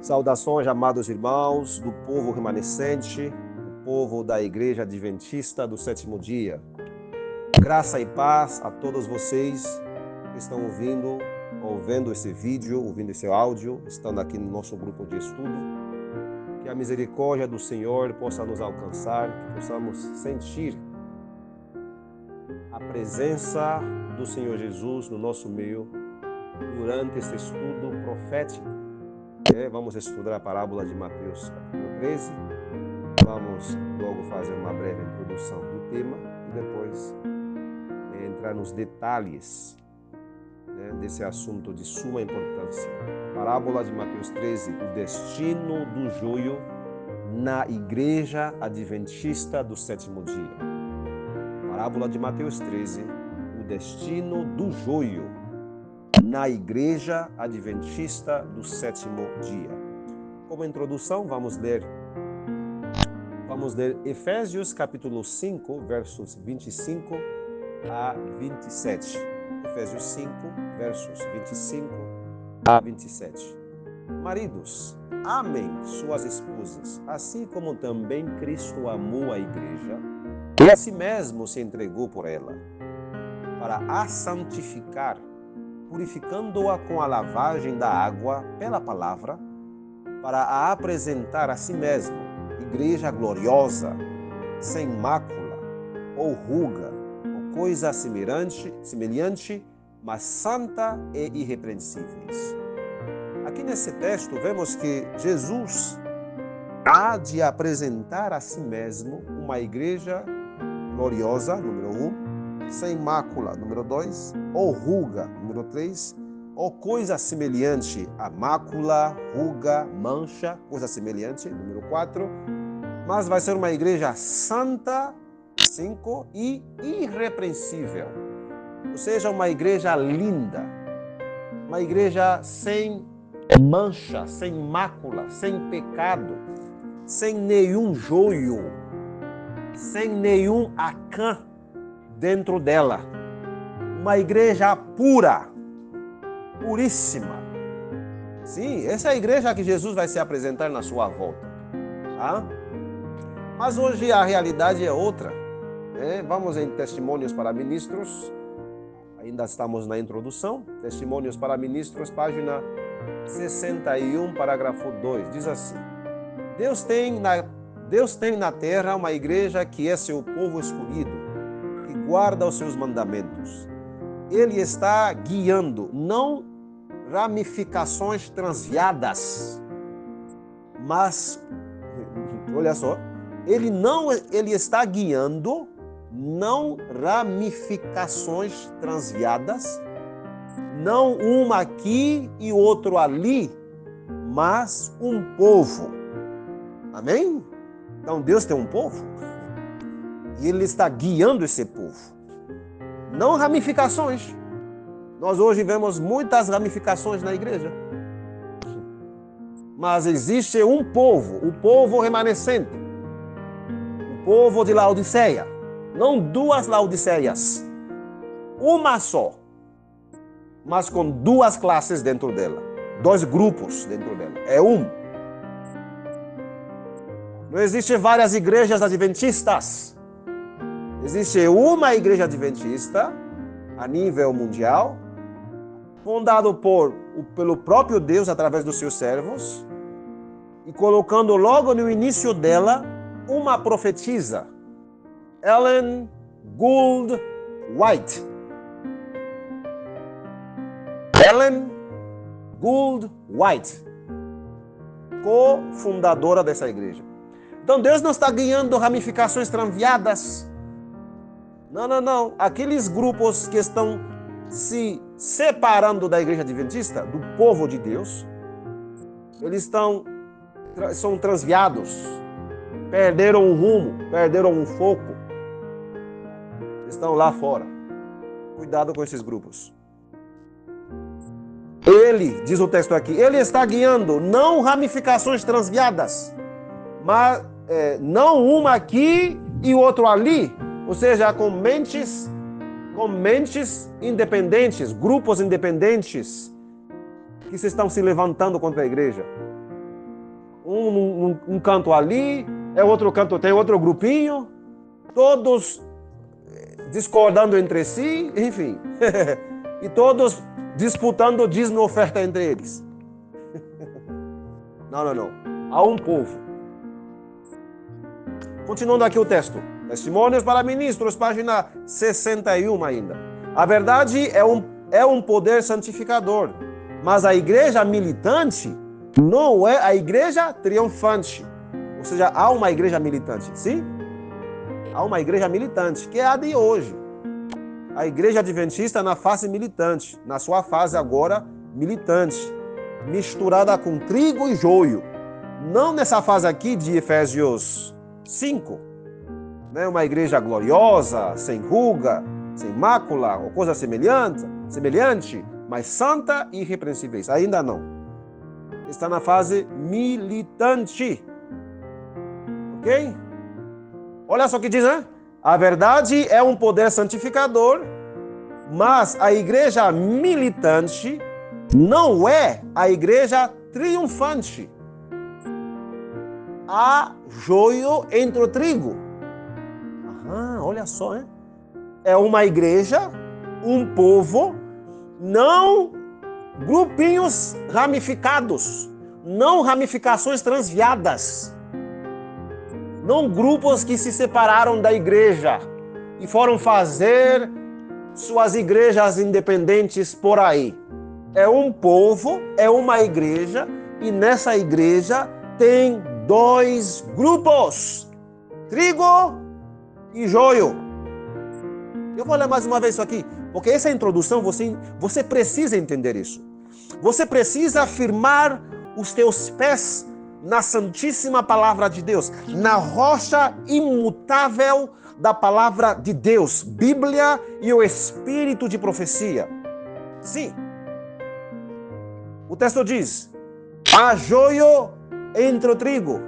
Saudações, amados irmãos do povo remanescente, o povo da Igreja Adventista do Sétimo Dia. Graça e paz a todos vocês que estão ouvindo esse vídeo, ouvindo esse áudio, estando aqui no nosso grupo de estudo. Que a misericórdia do Senhor possa nos alcançar, que possamos sentir a presença do Senhor Jesus no nosso meio durante esse estudo profético. Vamos estudar a parábola de Mateus capítulo 13. Vamos logo fazer uma breve introdução do tema e depois entrar nos detalhes desse assunto de suma importância. Parábola de Mateus 13, o destino do joio na Igreja Adventista do Sétimo Dia. Parábola de Mateus 13, o destino do joio na Igreja Adventista do Sétimo Dia. Como introdução, vamos ler Efésios capítulo 5, versos 25 a 27. Efésios 5, versos 25 a 27. Maridos, amem suas esposas, assim como também Cristo amou a igreja e a si mesmo se entregou por ela, para a santificar, purificando-a com a lavagem da água pela palavra, para a apresentar a si mesmo, igreja gloriosa, sem mácula, ou ruga, ou coisa semelhante, mas santa e irrepreensíveis. Aqui nesse texto vemos que Jesus há de apresentar a si mesmo uma igreja gloriosa, número 1, sem mácula, número 2, ou ruga, número 3, ou coisa semelhante a mácula, ruga, mancha, coisa semelhante, número 4, mas vai ser uma igreja santa, 5, e irrepreensível, ou seja, uma igreja linda, uma igreja sem mancha, sem mácula, sem pecado, sem nenhum joio, sem nenhum acã dentro dela. Uma igreja pura, puríssima. Sim, essa é a igreja que Jesus vai se apresentar na sua volta. Tá? Mas hoje a realidade é outra. Vamos em Testemunhos para Ministros. Ainda estamos na introdução. Testemunhos para Ministros, página 61, parágrafo 2. Diz assim: Deus tem na terra uma igreja que é seu povo escolhido, que guarda os seus mandamentos. Ele está guiando, não ramificações transviadas, mas, olha só, ele está guiando, não ramificações transviadas, não uma aqui e outro ali, mas um povo. Amém? Então Deus tem um povo e Ele está guiando esse povo. Não ramificações. Nós hoje vemos muitas ramificações na igreja. Mas existe um povo, o povo remanescente. O povo de Laodiceia. Não duas Laodiceias. Uma só. Mas com duas classes dentro dela. Dois grupos dentro dela. É um. Não existe várias igrejas adventistas. Existe uma igreja adventista a nível mundial, fundada pelo próprio Deus através dos seus servos, e colocando logo no início dela uma profetisa, Ellen Gould White. Ellen Gould White, cofundadora dessa igreja. Então Deus não está ganhando ramificações transviadas. Não. Aqueles grupos que estão se separando da igreja adventista, do povo de Deus, eles são transviados, perderam o rumo, perderam o foco, estão lá fora. Cuidado com esses grupos. Ele, diz o texto aqui, ele está guiando, não ramificações transviadas, mas não uma aqui e outro ali, ou seja, com mentes independentes, grupos independentes que se estão se levantando contra a igreja. Um canto ali, outro canto tem outro grupinho, todos discordando entre si, enfim. E todos disputando o dízimo e oferta entre eles. Não. Há um povo. Continuando aqui o texto. Testemunhos para ministros, página 61 ainda. A verdade é um poder santificador, mas a igreja militante não é a igreja triunfante. Ou seja, há uma igreja militante, sim? Há uma igreja militante, que é a de hoje. A igreja adventista na fase militante, na sua fase agora militante, misturada com trigo e joio. Não nessa fase aqui de Efésios 5, né? Uma igreja gloriosa, sem ruga, sem mácula, ou coisa semelhante, mas santa e irrepreensíveis. Ainda não. Está na fase militante. Ok? Olha só o que diz, né? A verdade é um poder santificador, mas a igreja militante não é a igreja triunfante. Há joio entre o trigo. Olha só, hein? É uma igreja, um povo, não grupinhos ramificados, não ramificações transviadas. Não grupos que se separaram da igreja e foram fazer suas igrejas independentes por aí. É um povo, é uma igreja, e nessa igreja tem dois grupos: trigo e joio. Eu vou ler mais uma vez isso aqui, porque essa introdução você precisa entender isso. Você precisa afirmar os teus pés na santíssima palavra de Deus, na rocha imutável da palavra de Deus, Bíblia e o espírito de profecia. Sim. O texto diz: há joio entre o trigo.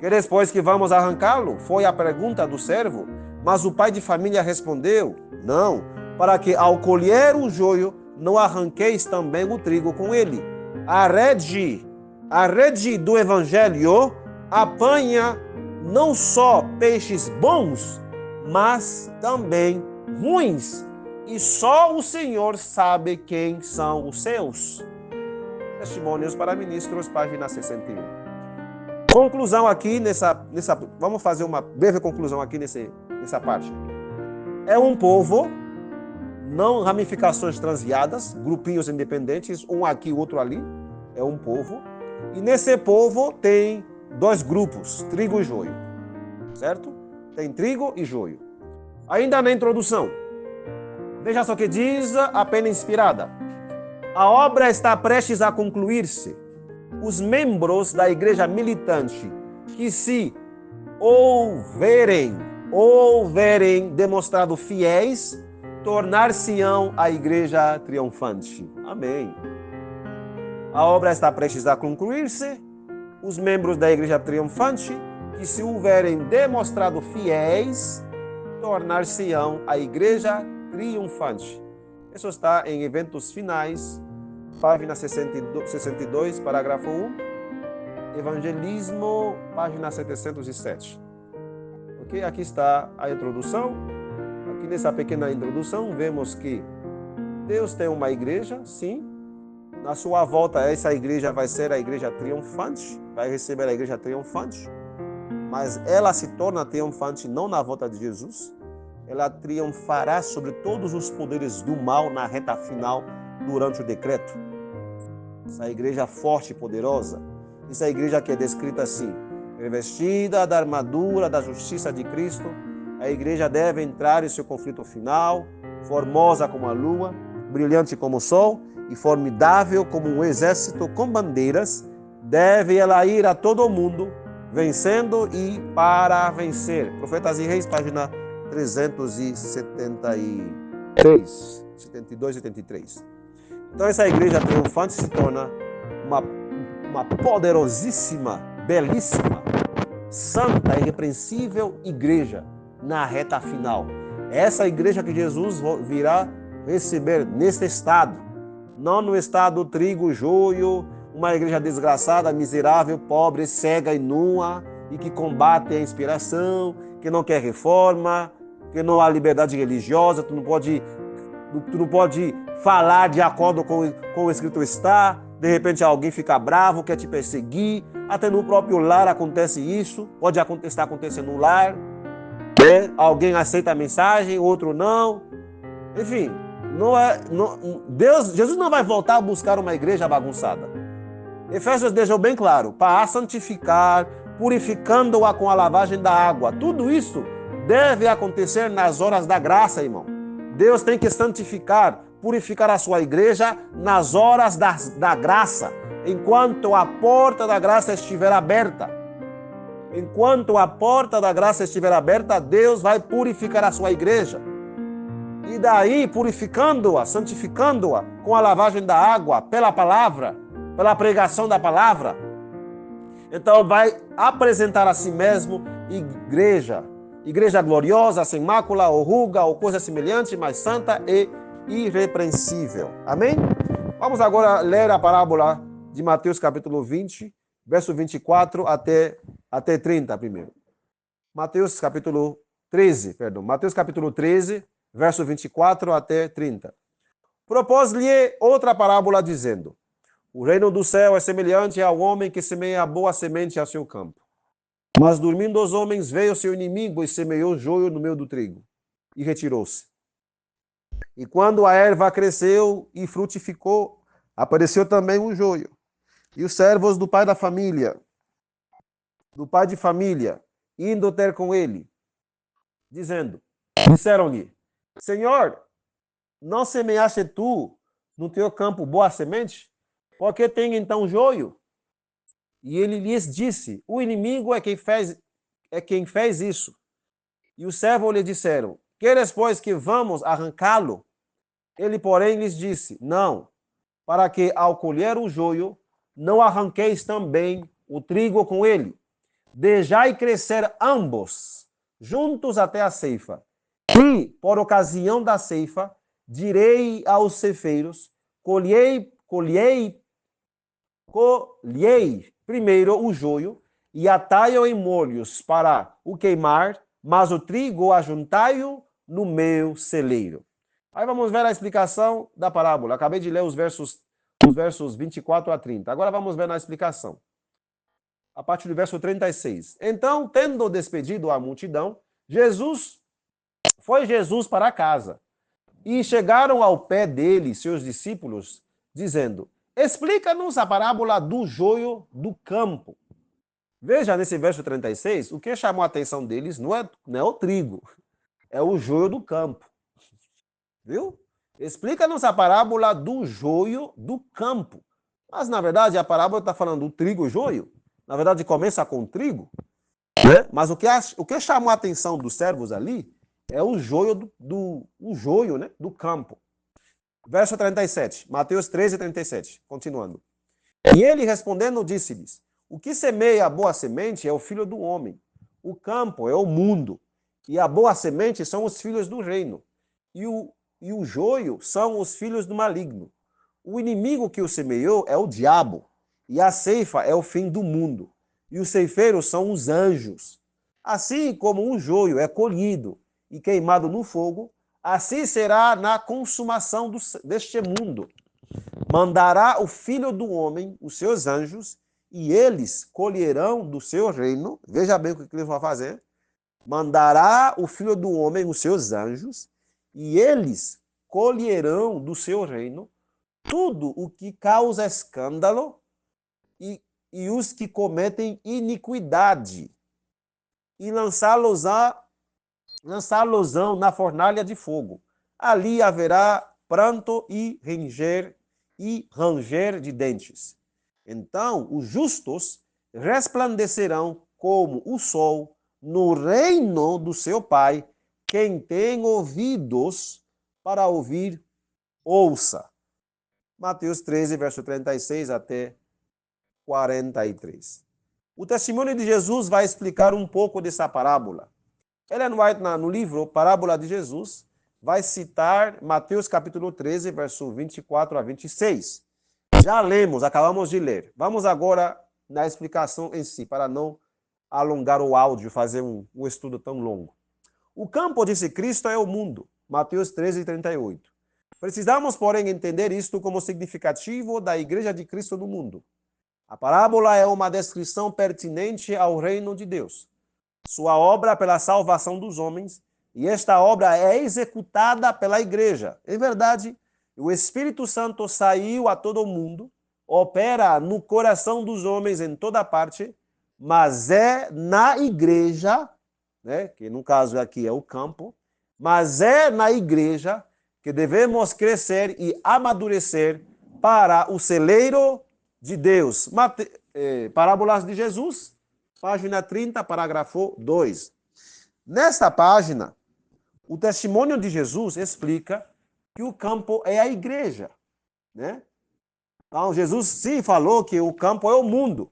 E depois que vamos arrancá-lo? Foi a pergunta do servo. Mas o pai de família respondeu: não, para que ao colher o joio, não arranqueis também o trigo com ele. A rede do evangelho apanha não só peixes bons, mas também ruins. E só o Senhor sabe quem são os seus. Testemunhos para ministros, página 61. Conclusão aqui vamos fazer uma breve conclusão aqui nessa parte. É um povo, não ramificações transviadas, grupinhos independentes, um aqui, outro ali. É um povo. E nesse povo tem dois grupos, trigo e joio. Certo? Tem trigo e joio. Ainda na introdução, veja só o que diz a pena inspirada. A obra está prestes a concluir-se. Os membros da igreja militante que se houverem demonstrado fiéis, tornar-se-ão a igreja triunfante. Amém. A obra está prestes a concluir-se. Os membros da igreja triunfante que se houverem demonstrado fiéis, tornar-se-ão a igreja triunfante. Isso está em Eventos Finais, página 62, parágrafo 1. Evangelismo, página 707. Ok? Aqui está a introdução. Aqui nessa pequena introdução, vemos que Deus tem uma igreja, sim. Na sua volta, essa igreja vai ser a igreja triunfante, vai receber a igreja triunfante. Mas ela se torna triunfante não na volta de Jesus. Ela triunfará sobre todos os poderes do mal na reta final durante o decreto. Essa igreja forte e poderosa, essa igreja que é descrita assim: revestida da armadura da justiça de Cristo, a igreja deve entrar em seu conflito final, formosa como a lua, brilhante como o sol e formidável como um exército com bandeiras. Deve ela ir a todo o mundo, vencendo e para vencer. Profetas e Reis, página 373, 72 e 73. Então essa igreja triunfante se torna uma poderosíssima, belíssima, santa e irrepreensível igreja na reta final. Essa igreja que Jesus virá receber neste estado, não no estado trigo, joio, uma igreja desgraçada, miserável, pobre, cega e nua, e que combate a inspiração, que não quer reforma, que não há liberdade religiosa, tu não pode falar de acordo com o escrito está, de repente alguém fica bravo, quer te perseguir, até no próprio lar acontece isso, pode estar acontecendo no lar, né? Alguém aceita a mensagem, outro não, enfim, Jesus não vai voltar a buscar uma igreja bagunçada. Efésios deixou bem claro, para santificar, purificando-a com a lavagem da água. Tudo isso deve acontecer nas horas da graça, irmão. Deus tem que santificar, purificar a sua igreja nas horas da graça, enquanto a porta da graça estiver aberta. Enquanto a porta da graça estiver aberta, Deus vai purificar a sua igreja. E daí, purificando-a, santificando-a com a lavagem da água, pela palavra, pela pregação da palavra, então vai apresentar a si mesmo igreja gloriosa, sem mácula ou ruga ou coisa semelhante, mas santa e irrepreensível. Amém? Vamos agora ler a parábola de Mateus capítulo 20, verso 24 até 30 primeiro. Mateus capítulo 13, verso 24 até 30. Propôs-lhe outra parábola dizendo: o reino do céu é semelhante ao homem que semeia a boa semente a seu campo. Mas dormindo os homens, veio seu inimigo e semeou joio no meio do trigo, e retirou-se. E quando a erva cresceu e frutificou, apareceu também o joio. E os servos do pai de família, indo ter com ele, disseram-lhe: Senhor, não semeaste tu no teu campo boa semente? Por que tem então joio? E ele lhes disse: o inimigo é quem fez isso. E os servos lhe disseram: queres, pois, que vamos arrancá-lo? Ele, porém, lhes disse: não, para que ao colher o joio, não arranqueis também o trigo com ele. Deixai crescer ambos, juntos até a ceifa. E, por ocasião da ceifa, direi aos ceifeiros: colhei primeiro o joio e atai-o em molhos para o queimar, mas o trigo ajuntai-o no meu celeiro. Aí vamos ver a explicação da parábola. Acabei de ler os versos 24 a 30. Agora vamos ver na explicação. A partir do verso 36. Então, tendo despedido a multidão, foi Jesus para casa. E chegaram ao pé dele seus discípulos, dizendo: explica-nos a parábola do joio do campo. Veja nesse verso 36, o que chamou a atenção deles não é o trigo, é o joio do campo. Viu? Explica-nos a parábola do joio do campo. Mas, na verdade, a parábola está falando do trigo e joio. Na verdade, começa com o trigo. Né? Mas o que chamou a atenção dos servos ali é o joio né, do campo. Verso 37, Mateus 13, 37, continuando. E ele respondendo disse-lhes: o que semeia a boa semente é o filho do homem. O campo é o mundo. E a boa semente são os filhos do reino. E o joio são os filhos do maligno. O inimigo que o semeou é o diabo. E a ceifa é o fim do mundo. E os ceifeiros são os anjos. Assim como o joio é colhido e queimado no fogo, assim será na consumação deste mundo. Mandará o Filho do Homem, os seus anjos, e eles colherão do seu reino. Veja bem o que eles vão fazer. Mandará o Filho do Homem, os seus anjos, e eles colherão do seu reino tudo o que causa escândalo e os que cometem iniquidade, e lançá-los-ão na fornalha de fogo. Ali haverá pranto e ranger de dentes. Então os justos resplandecerão como o sol no reino do seu Pai. Quem tem ouvidos para ouvir, ouça. Mateus 13, verso 36 até 43. O testemunho de Jesus vai explicar um pouco dessa parábola. Ellen White, no livro Parábola de Jesus, vai citar Mateus capítulo 13, verso 24 a 26. Já lemos, acabamos de ler. Vamos agora na explicação em si, para não alongar o áudio, fazer um estudo tão longo. O campo, disse Cristo, é o mundo. Mateus 13:38. Precisamos, porém, entender isto como significativo da Igreja de Cristo no mundo. A parábola é uma descrição pertinente ao reino de Deus, sua obra pela salvação dos homens, e esta obra é executada pela Igreja. Em verdade, o Espírito Santo saiu a todo mundo, opera no coração dos homens em toda parte, mas é na Igreja, né, que no caso aqui é o campo, mas é na Igreja que devemos crescer e amadurecer para o celeiro de Deus. Parábolas de Jesus, página 30, parágrafo 2. Nesta página, o testemunho de Jesus explica que o campo é a igreja, né? Então, Jesus sim falou que o campo é o mundo,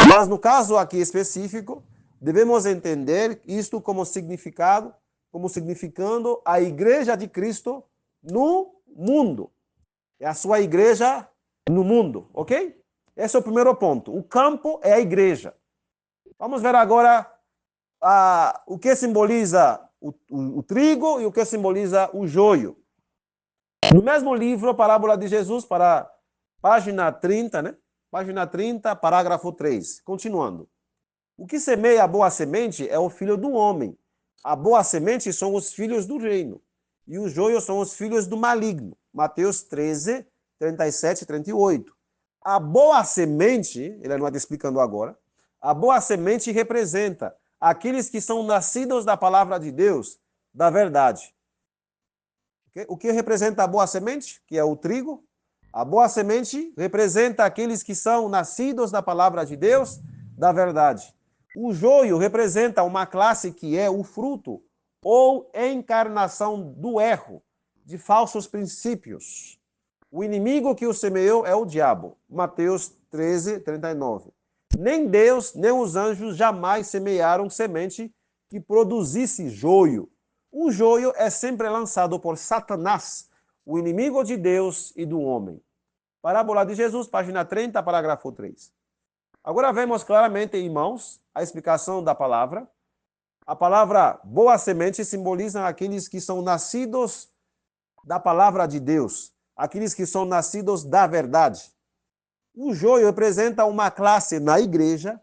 mas no caso aqui específico, devemos entender isto como significado, como significando a igreja de Cristo no mundo. É a sua igreja no mundo, ok? Esse é o primeiro ponto. O campo é a igreja. Vamos ver agora o que simboliza o trigo e o que simboliza o joio. No mesmo livro, Parábola de Jesus, para página 30, né? Página 30, parágrafo 3. Continuando. O que semeia a boa semente é o filho do homem. A boa semente são os filhos do reino. E o joio são os filhos do maligno. Mateus 13, 37 e 38. A boa semente, ele não está explicando agora, a boa semente representa aqueles que são nascidos da palavra de Deus, da verdade. O que representa a boa semente? Que é o trigo. A boa semente representa aqueles que são nascidos da palavra de Deus, da verdade. O joio representa uma classe que é o fruto ou encarnação do erro, de falsos princípios. O inimigo que o semeou é o diabo. Mateus 13, 39. Nem Deus, nem os anjos jamais semearam semente que produzisse joio. O joio é sempre lançado por Satanás, o inimigo de Deus e do homem. Parábola de Jesus, página 30, parágrafo 3. Agora vemos claramente, irmãos, a explicação da palavra. A palavra boa semente simboliza aqueles que são nascidos da palavra de Deus, aqueles que são nascidos da verdade. O joio representa uma classe na igreja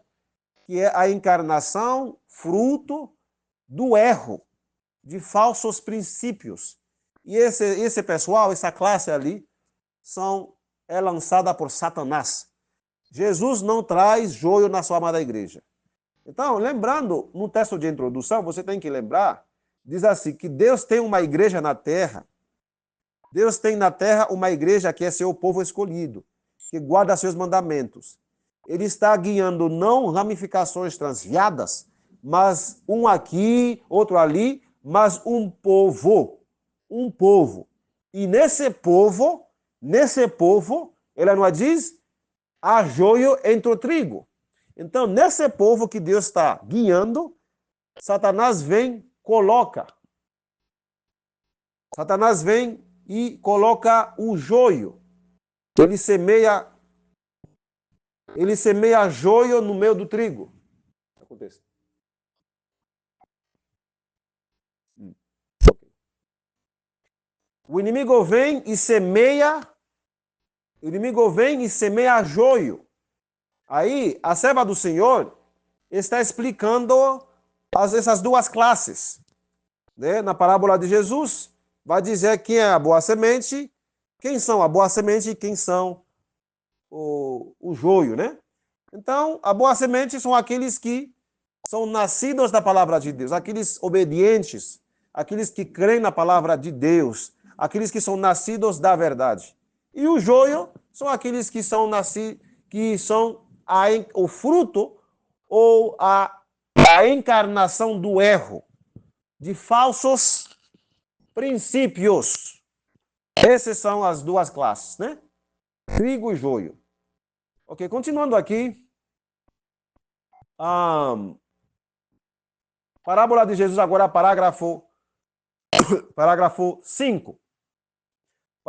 que é a encarnação, fruto do erro, de falsos princípios. E esse pessoal, essa classe ali, é lançada por Satanás. Jesus não traz joio na sua amada igreja. Então, lembrando, no texto de introdução, você tem que lembrar, diz assim, que Deus tem uma igreja na terra. Deus tem na terra uma igreja que é seu povo escolhido, que guarda seus mandamentos. Ele está guiando não ramificações transviadas, mas um aqui, outro ali, mas um povo. Um povo. E nesse povo, ele não diz, há joio entre o trigo. Então, nesse povo que Deus está guiando, Satanás vem, Satanás vem e coloca o joio. Ele semeia joio no meio do trigo. Acontece. O inimigo vem e semeia joio. Aí, a serva do Senhor está explicando essas duas classes. Né? Na parábola de Jesus, vai dizer quem é a boa semente, quem são a boa semente e quem são o joio, né? Então, a boa semente são aqueles que são nascidos da palavra de Deus, aqueles obedientes, aqueles que creem na palavra de Deus, aqueles que são nascidos da verdade. E o joio são aqueles que são o fruto ou a encarnação do erro, de falsos princípios. Essas são as duas classes, né? Trigo e joio. Ok, continuando aqui. Parábola de Jesus, agora parágrafo 5.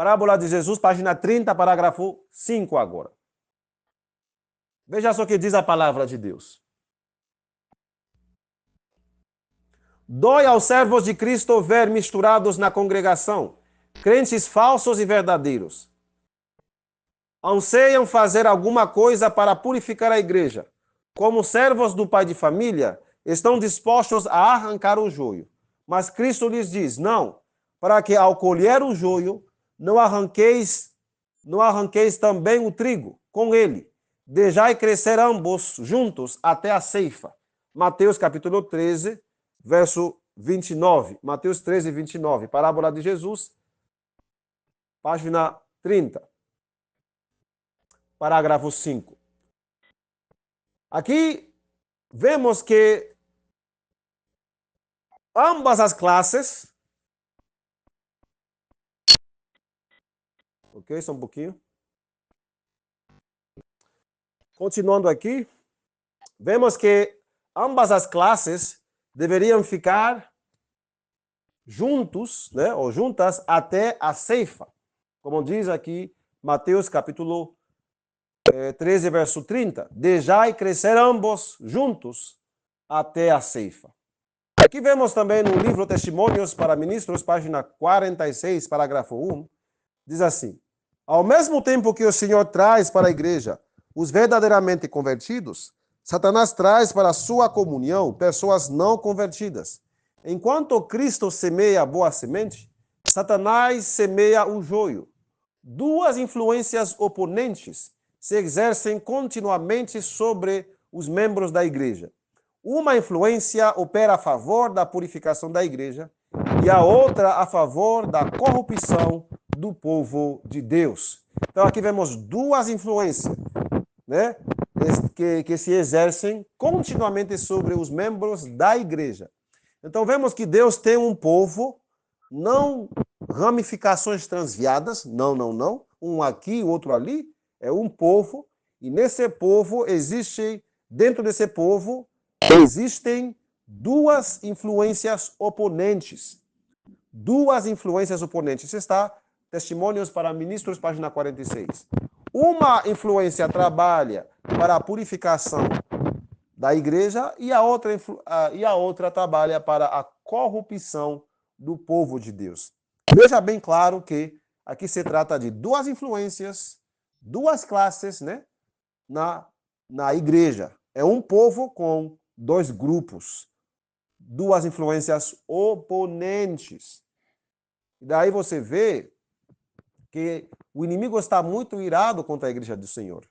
Parábola de Jesus, página 30, parágrafo 5 agora. Veja só o que diz a palavra de Deus. Dói aos servos de Cristo ver misturados na congregação crentes falsos e verdadeiros. Anseiam fazer alguma coisa para purificar a igreja. Como servos do pai de família, estão dispostos a arrancar o joio. Mas Cristo lhes diz, não, para que ao colher o joio, não arranqueis também o trigo com ele. Deixai crescer ambos juntos até a ceifa. Mateus capítulo 13, verso 29. Mateus 13, 29. Parábola de Jesus, página 30. Parágrafo 5. Aqui vemos que ambas as classes. Ok, só um pouquinho. Continuando aqui, vemos que ambas as classes deveriam ficar juntos, né, ou juntas até a ceifa. Como diz aqui Mateus capítulo 13, verso 30. Deixai crescer ambos juntos até a ceifa. Aqui vemos também no livro Testemunhos para Ministros, página 46, parágrafo 1, diz assim: ao mesmo tempo que o Senhor traz para a igreja os verdadeiramente convertidos, Satanás traz para a sua comunhão pessoas não convertidas. Enquanto Cristo semeia a boa semente, Satanás semeia o joio. Duas influências oponentes se exercem continuamente sobre os membros da igreja. Uma influência opera a favor da purificação da igreja e a outra a favor da corrupção do povo de Deus. Então aqui vemos duas influências, né, que se exercem continuamente sobre os membros da igreja. Então vemos que Deus tem um povo, não ramificações transviadas, não, um aqui, outro ali, é um povo, e nesse povo dentro desse povo, existem duas influências oponentes. Duas influências oponentes. Está Testemunhos para Ministros, página 46. Uma influência trabalha para a purificação da igreja e a outra trabalha para a corrupção do povo de Deus. Veja bem claro que aqui se trata de duas influências, duas classes, né, na igreja. É um povo com dois grupos, duas influências oponentes. E daí você vê que o inimigo está muito irado contra a igreja do Senhor.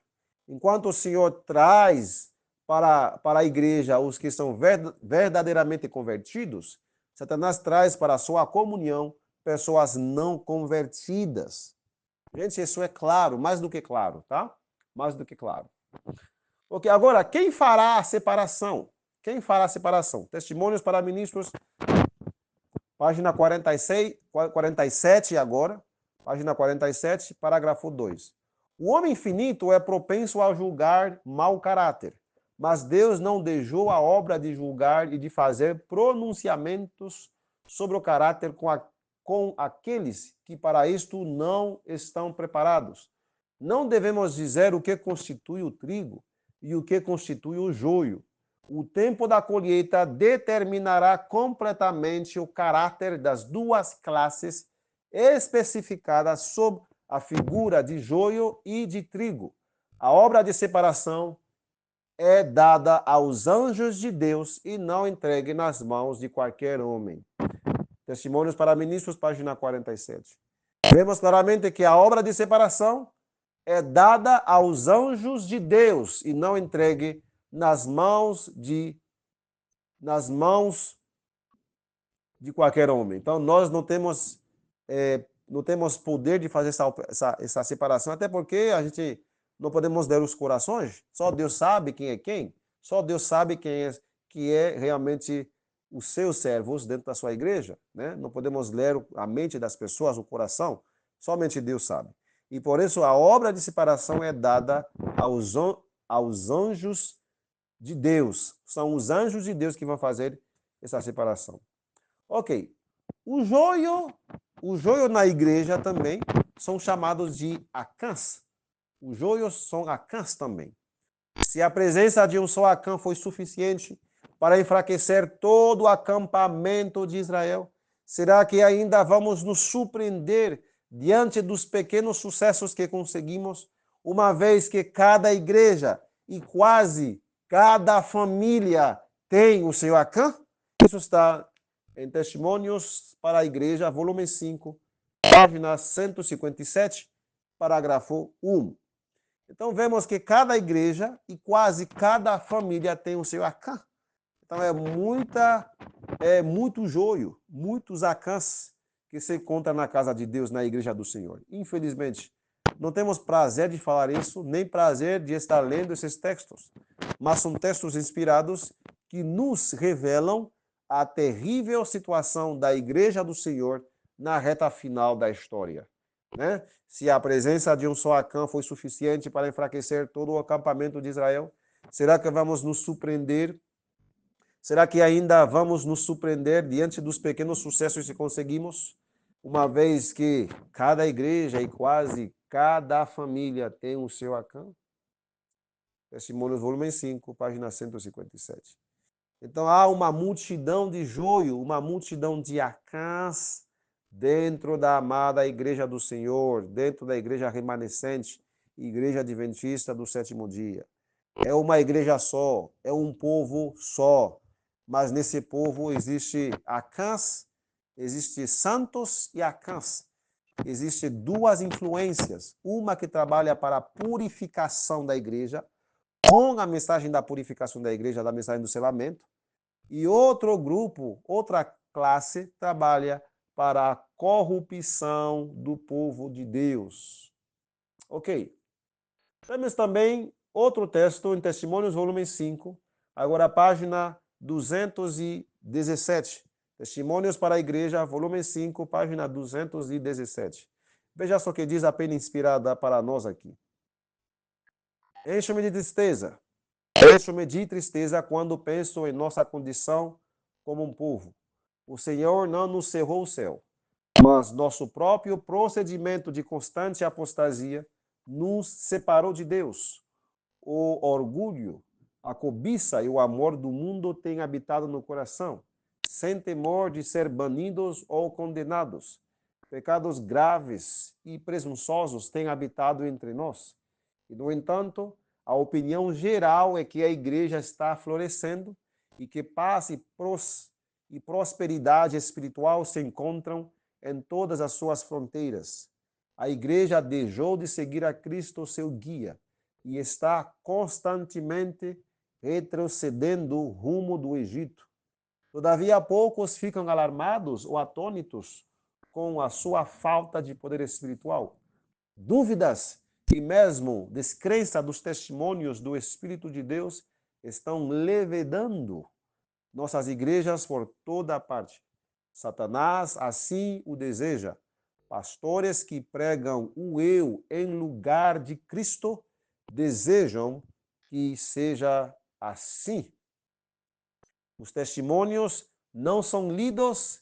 Enquanto o Senhor traz para a igreja os que são verdadeiramente convertidos, Satanás traz para a sua comunhão pessoas não convertidas. Gente, isso é claro, mais do que claro, tá? Mais do que claro. Ok, agora, quem fará a separação? Quem fará a separação? Testemunhos para Ministros, página 47 agora, página 47, parágrafo 2. O homem finito é propenso a julgar mau caráter, mas Deus não deixou a obra de julgar e de fazer pronunciamentos sobre o caráter com aqueles que para isto não estão preparados. Não devemos dizer o que constitui o trigo e o que constitui o joio. O tempo da colheita determinará completamente o caráter das duas classes especificadas sob a figura de joio e de trigo. A obra de separação é dada aos anjos de Deus e não entregue nas mãos de qualquer homem. Testemunhos para Ministros, página 47. Vemos claramente que a obra de separação é dada aos anjos de Deus e não entregue nas mãos de qualquer homem. Então, nós não temos poder de fazer essa separação, até porque a gente não podemos ler os corações. Só Deus sabe quem é quem. Só Deus sabe que é realmente os seus servos dentro da sua igreja, né? Não podemos ler a mente das pessoas, o coração. Somente Deus sabe. E por isso a obra de separação é dada aos anjos de Deus. São os anjos de Deus que vão fazer essa separação. Ok. O joio na igreja também são chamados de Acãs. Os joios são Acãs também. Se a presença de um só Acã foi suficiente para enfraquecer todo o acampamento de Israel, será que ainda vamos nos surpreender diante dos pequenos sucessos que conseguimos, uma vez que cada igreja e quase cada família tem o seu Acã? Isso está em Testemunhos para a Igreja, volume 5, página 157, parágrafo 1. Então, vemos que cada igreja e quase cada família tem o seu Acã. Então, é muito joio, muitos Acãs que se encontra na casa de Deus, na igreja do Senhor. Infelizmente, não temos prazer de falar isso, nem prazer de estar lendo esses textos, mas são textos inspirados que nos revelam a terrível situação da igreja do Senhor na reta final da história. Né? Se a presença de um só Acã foi suficiente para enfraquecer todo o acampamento de Israel, será que vamos nos surpreender? Será que ainda vamos nos surpreender diante dos pequenos sucessos que conseguimos? Uma vez que cada igreja e quase cada família tem o seu Acã? Testemunhos, volume 5, página 157. Então há uma multidão de joio, uma multidão de Acãs dentro da amada igreja do Senhor, dentro da igreja remanescente, igreja adventista do sétimo dia. É uma igreja só, é um povo só, mas nesse povo existe Acãs, existe santos e Acãs. Existem duas influências, uma que trabalha para a purificação da igreja, com a mensagem da purificação da igreja, da mensagem do selamento, e outro grupo, outra classe, trabalha para a corrupção do povo de Deus. Ok. Temos também outro texto em Testemunhos, volume 5, agora a página 217. Testemunhos para a Igreja, volume 5, página 217. Veja só o que diz a pena inspirada para nós aqui. Encho-me de tristeza. Encho-me de tristeza quando penso em nossa condição como um povo. O Senhor não nos cerrou o céu, mas nosso próprio procedimento de constante apostasia nos separou de Deus. O orgulho, a cobiça e o amor do mundo têm habitado no coração, sem temor de ser banidos ou condenados. Pecados graves e presunçosos têm habitado entre nós. E, no entanto, a opinião geral é que a igreja está florescendo e que paz e prosperidade espiritual se encontram em todas as suas fronteiras. A igreja deixou de seguir a Cristo, seu guia, e está constantemente retrocedendo rumo do Egito. Todavia, poucos ficam alarmados ou atônitos com a sua falta de poder espiritual. Dúvidas e mesmo descrença dos testemunhos do Espírito de Deus estão levedando nossas igrejas por toda a parte. Satanás assim o deseja. Pastores que pregam o eu em lugar de Cristo desejam que seja assim. Os testemunhos não são lidos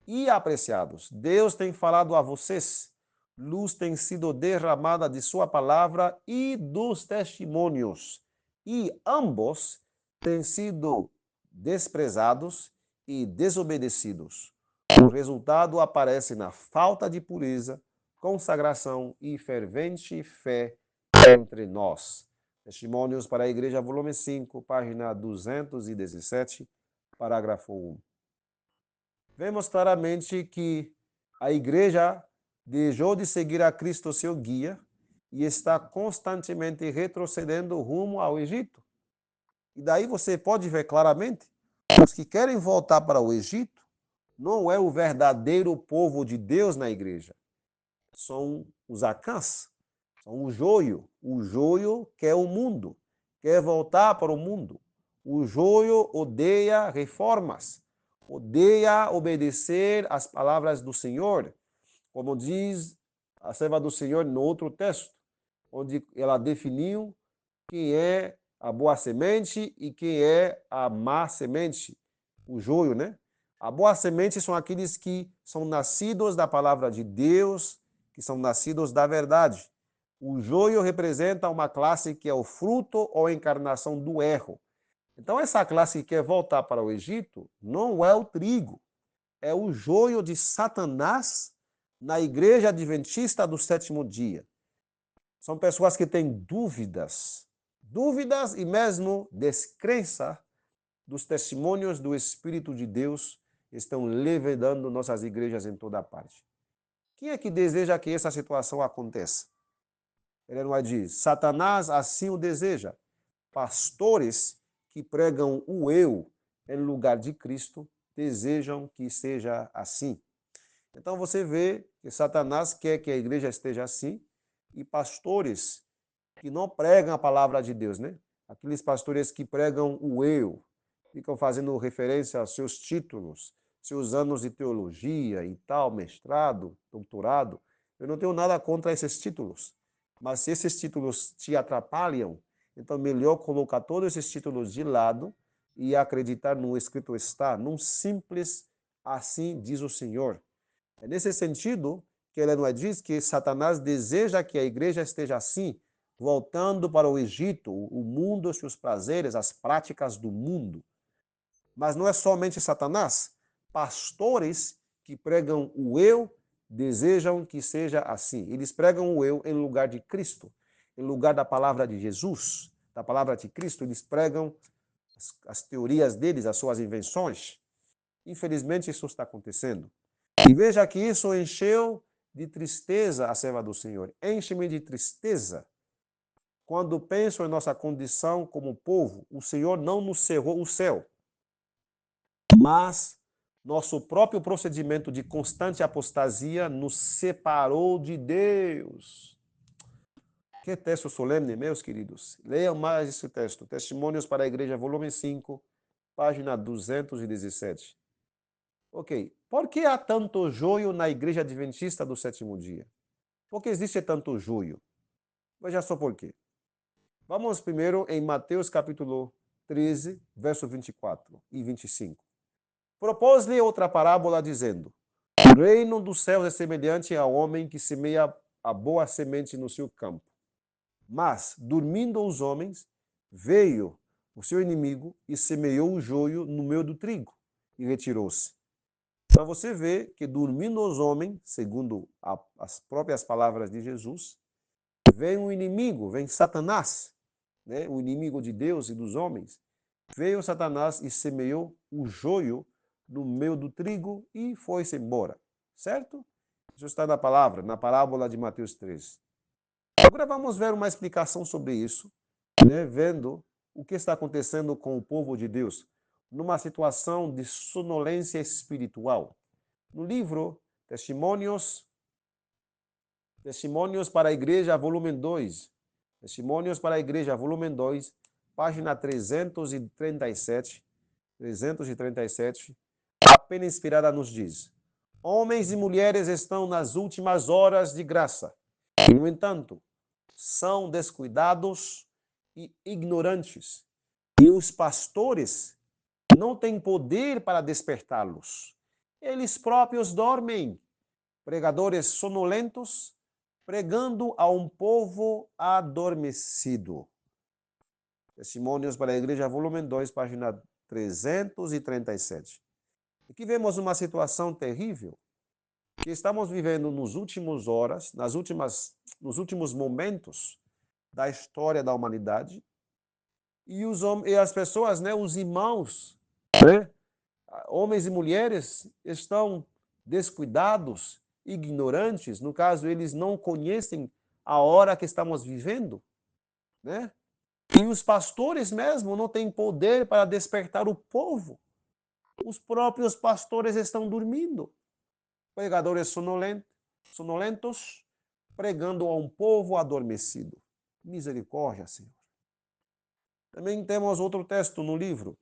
e apreciados. Deus tem falado a vocês. Luz tem sido derramada de sua palavra e dos testemunhos. E ambos têm sido desprezados e desobedecidos. O resultado aparece na falta de pureza, consagração e fervente fé entre nós. Testemunhos para a Igreja, volume 5, página 217, parágrafo 1. Vemos claramente que a igreja deixou de seguir a Cristo, seu guia, e está constantemente retrocedendo rumo ao Egito. E daí você pode ver claramente, os que querem voltar para o Egito não é o verdadeiro povo de Deus na igreja. São os Acãs, são o joio quer o mundo, quer voltar para o mundo. O joio odeia reformas, odeia obedecer às palavras do Senhor, como diz a serva do Senhor no outro texto, onde ela definiu quem é a boa semente e quem é a má semente, o joio, né? A boa semente são aqueles que são nascidos da palavra de Deus, que que são nascidos da verdade. O joio representa uma classe que é o fruto ou a encarnação do erro. Então, essa classe que quer voltar para o Egito não é o trigo, é o joio de Satanás na igreja adventista do sétimo dia. São pessoas que têm dúvidas e mesmo descrença dos testemunhos do Espírito de Deus que estão levedando nossas igrejas em toda parte. Quem é que deseja que essa situação aconteça? Ele não diz, Satanás assim o deseja. Pastores que pregam o eu em lugar de Cristo desejam que seja assim. Então você vê que Satanás quer que a igreja esteja assim e pastores que não pregam a palavra de Deus, né? Aqueles pastores que pregam o eu, ficam fazendo referência aos seus títulos, seus anos de teologia e tal, mestrado, doutorado. Eu não tenho nada contra esses títulos, mas se esses títulos te atrapalham, então melhor colocar todos esses títulos de lado e acreditar no escrito está, num simples assim diz o Senhor. É nesse sentido que ele não diz que Satanás deseja que a igreja esteja assim, voltando para o Egito, o mundo, os seus prazeres, as práticas do mundo. Mas não é somente Satanás. Pastores que pregam o eu desejam que seja assim. Eles pregam o eu em lugar de Cristo, em lugar da palavra de Jesus, da palavra de Cristo. Eles pregam as teorias deles, as suas invenções. Infelizmente, isso está acontecendo. E veja que isso encheu de tristeza a serva do Senhor. Enche-me de tristeza. Quando penso em nossa condição como povo, o Senhor não nos cerrou o céu, mas nosso próprio procedimento de constante apostasia nos separou de Deus. Que texto solene, meus queridos. Leiam mais esse texto. Testemunhos para a Igreja, volume 5, página 217. Ok. Por que há tanto joio na Igreja Adventista do sétimo dia? Por que existe tanto joio? Veja só por quê. Vamos primeiro em Mateus capítulo 13, verso 24 e 25. Propôs-lhe outra parábola, dizendo: O reino dos céus é semelhante ao homem que semeia a boa semente no seu campo. Mas, dormindo os homens, veio o seu inimigo e semeou o joio no meio do trigo e retirou-se. Então você vê que dormindo os homens, segundo as próprias palavras de Jesus, vem um inimigo, vem Satanás, né? O inimigo de Deus e dos homens. Veio Satanás e semeou o joio no meio do trigo e foi-se embora. Certo? Isso está na palavra, na parábola de Mateus 13. Agora vamos ver uma explicação sobre isso, né? Vendo o que está acontecendo com o povo de Deus numa situação de sonolência espiritual. No livro Testemunhos para a Igreja, volume 2, Testemunhos para a Igreja, volume 2, página 337, a pena inspirada nos diz: Homens e mulheres estão nas últimas horas de graça. E, no entanto, são descuidados e ignorantes. E os pastores não têm poder para despertá-los. Eles próprios dormem. Pregadores sonolentos, pregando a um povo adormecido. Testemunhos para a Igreja, volume 2, página 337. Aqui vemos uma situação terrível que estamos vivendo nos últimos horas, nos últimos momentos da história da humanidade, e as pessoas, né, os irmãos, né, homens e mulheres, estão descuidados, ignorantes, no caso, eles não conhecem a hora que estamos vivendo, né? E os pastores mesmo não têm poder para despertar o povo. Os próprios pastores estão dormindo. Pregadores sonolentos, pregando a um povo adormecido. Misericórdia, Senhor. Também temos outro texto no livro,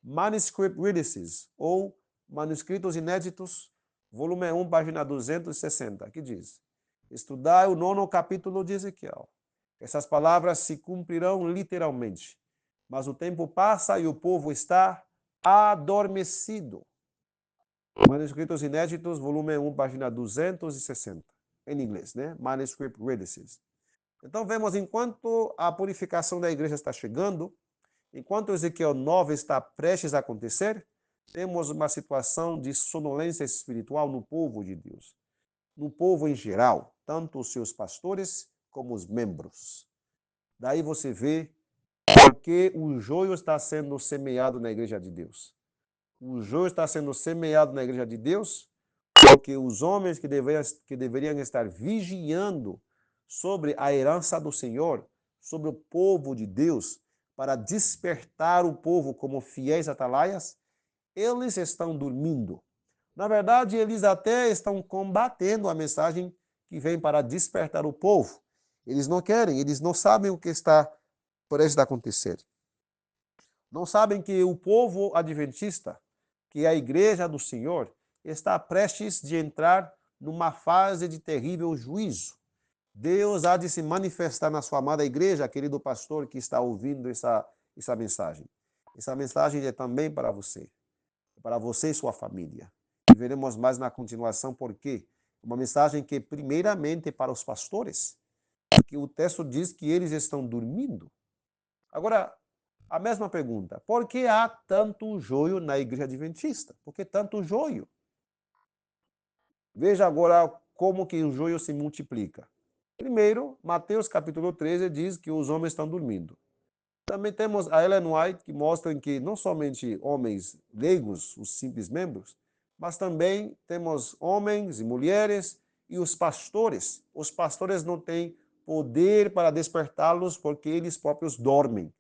Manuscript Releases, ou Manuscritos Inéditos, volume 1, página 260, que diz: Estudai o 9º capítulo de Ezequiel. Essas palavras se cumprirão literalmente, mas o tempo passa e o povo está adormecido. Manuscritos Inéditos, volume 1, página 260. em inglês, né? Manuscript Readices. Então vemos, enquanto a purificação da igreja está chegando, enquanto Ezequiel 9 está prestes a acontecer, temos uma situação de sonolência espiritual no povo de Deus, no povo em geral, tanto os seus pastores como os membros. Daí você vê porque o joio está sendo semeado na igreja de Deus. O joio está sendo semeado na igreja de Deus porque os homens que deveriam estar vigiando sobre a herança do Senhor, sobre o povo de Deus, para despertar o povo como fiéis atalaias, eles estão dormindo. Na verdade, eles até estão combatendo a mensagem que vem para despertar o povo. Eles não querem, eles não sabem o que está prestes a acontecer. Não sabem que o povo adventista, que é a igreja do Senhor, está prestes de entrar numa fase de terrível juízo. Deus há de se manifestar na sua amada igreja, querido pastor que está ouvindo essa mensagem. Essa mensagem é também para você e sua família. E veremos mais na continuação porque uma mensagem que primeiramente é para os pastores, porque o texto diz que eles estão dormindo. Agora, a mesma pergunta, por que há tanto joio na igreja adventista? Por que tanto joio? Veja agora como que o joio se multiplica. Primeiro, Mateus capítulo 13 diz que os homens estão dormindo. Também temos a Ellen White, que mostra que não somente homens leigos, os simples membros, mas também temos homens e mulheres e os pastores. Os pastores não têm poder para despertá-los porque eles próprios dormem.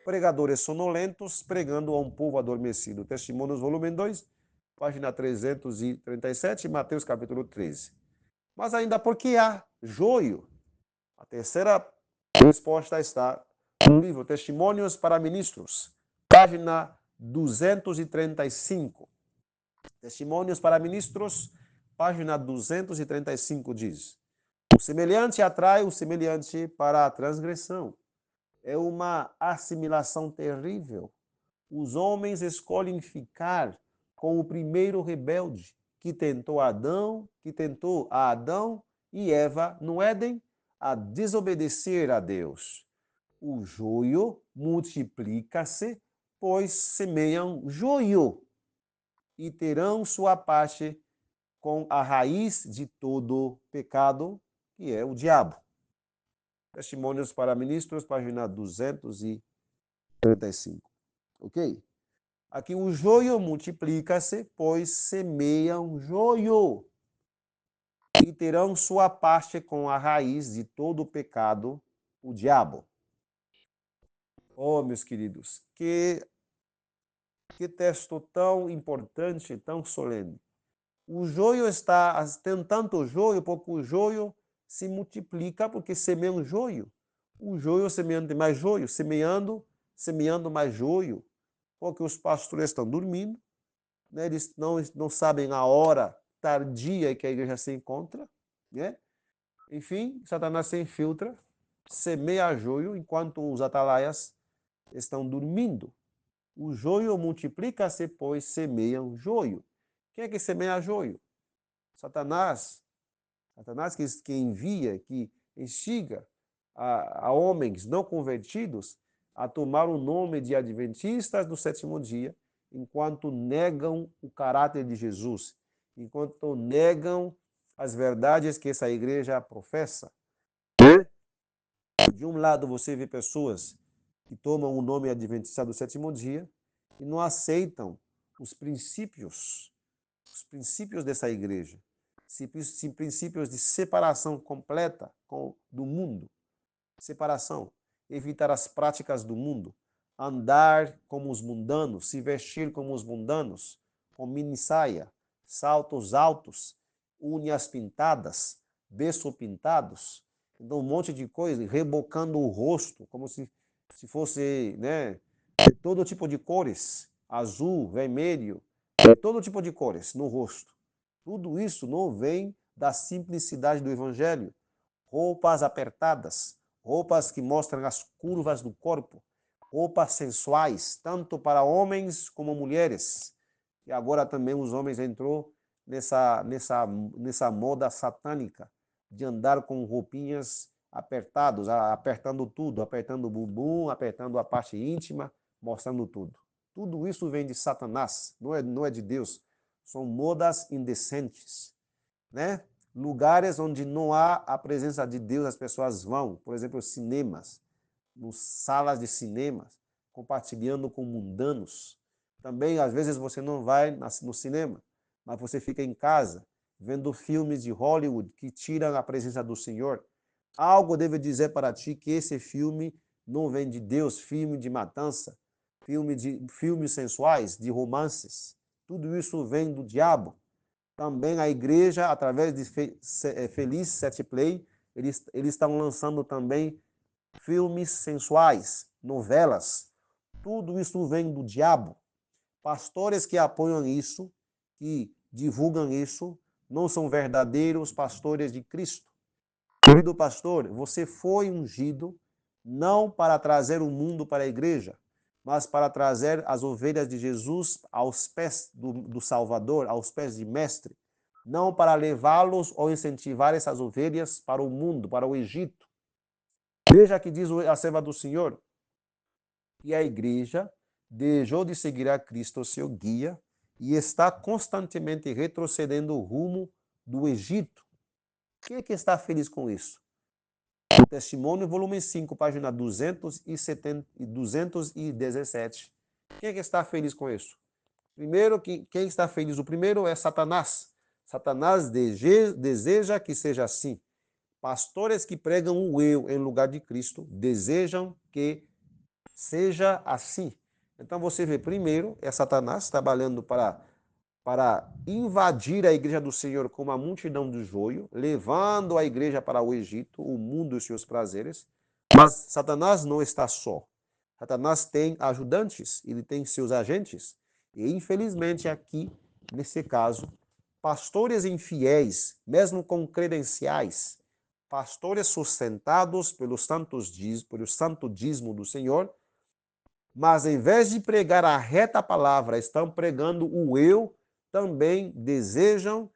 Pregadores sonolentos pregando a um povo adormecido. Testemunhos, volume 2, página 337, Mateus capítulo 13. Mas ainda porque há joio. A terceira resposta está no livro Testemunhos para Ministros, página 235. Testemunhos para Ministros, página 235 diz: o semelhante atrai o semelhante para a transgressão. É uma assimilação terrível. Os homens escolhem ficar com o primeiro rebelde que tentou a Adão e Eva no Éden a desobedecer a Deus. O joio multiplica-se, pois semeiam joio e terão sua parte com a raiz de todo pecado, que é o diabo. Testemunhos para Ministros, página 235. Ok? Aqui o joio multiplica-se, pois semeiam joio e terão sua parte com a raiz de todo o pecado, o diabo. Oh, meus queridos, que texto tão importante, tão solene. O joio tem tanto joio, porque o joio se multiplica porque semeia um joio. O joio semeando mais joio, semeando mais joio, porque os pastores estão dormindo, né? Eles não sabem a hora tardia que a igreja se encontra, né? Enfim, Satanás se infiltra, semeia joio enquanto os atalaias estão dormindo. O joio multiplica-se, pois semeiam joio. Quem é que semeia joio? Satanás. Satanás que envia, que instiga a homens não convertidos a tomar o nome de adventistas do sétimo dia, enquanto negam o caráter de Jesus, enquanto negam as verdades que essa igreja professa. De um lado, você vê pessoas que tomam o nome adventista do sétimo dia e não aceitam os princípios dessa igreja, princípios de separação completa do mundo, separação, evitar as práticas do mundo, andar como os mundanos, se vestir como os mundanos, com mini saia, saltos altos, unhas pintadas, beiços pintados, então um monte de coisa, rebocando o rosto, como se fosse, né, todo tipo de cores, azul, vermelho, todo tipo de cores no rosto. Tudo isso não vem da simplicidade do evangelho. Roupas apertadas, roupas que mostram as curvas do corpo, roupas sensuais, tanto para homens como mulheres. E agora também os homens entrou nessa moda satânica, de andar com roupinhas apertados, apertando tudo, apertando o bumbum, apertando a parte íntima, mostrando tudo. Tudo isso vem de Satanás, não é de Deus. São modas indecentes, né? Lugares onde não há a presença de Deus, as pessoas vão, por exemplo, cinemas, nos salas de cinemas, compartilhando com mundanos. Também, às vezes, você não vai no cinema, mas você fica em casa, vendo filmes de Hollywood que tiram a presença do Senhor. Algo deve dizer para ti que esse filme não vem de Deus, filme de matança, filmes sensuais, de romances. Tudo isso vem do diabo. Também a igreja, através de Feliz Set Play, eles estão lançando também filmes sensuais, novelas. Tudo isso vem do diabo. Pastores que apoiam isso, que divulgam isso, não são verdadeiros pastores de Cristo. Querido pastor, você foi ungido não para trazer o mundo para a igreja, mas para trazer as ovelhas de Jesus aos pés do Salvador, aos pés de Mestre, não para levá-los ou incentivar essas ovelhas para o mundo, para o Egito. Veja que diz a serva do Senhor, que a igreja deixou de seguir a Cristo, seu guia, e está constantemente retrocedendo o rumo do Egito. Quem é que está feliz com isso? O Testemunho, volume 5, página 217. Quem é que está feliz com isso? Primeiro, quem está feliz? O primeiro é Satanás. Satanás deseja que seja assim. Pastores que pregam o eu em lugar de Cristo desejam que seja assim. Então você vê, primeiro, é Satanás trabalhando para invadir a igreja do Senhor com uma multidão de joio, levando a igreja para o Egito, o mundo e os seus prazeres. Mas Satanás não está só. Satanás tem ajudantes, ele tem seus agentes. E, infelizmente, aqui, nesse caso, pastores infiéis, mesmo com credenciais, pastores sustentados pelo santo dízimo do Senhor, mas em vez de pregar a reta palavra, estão pregando o eu, também desejam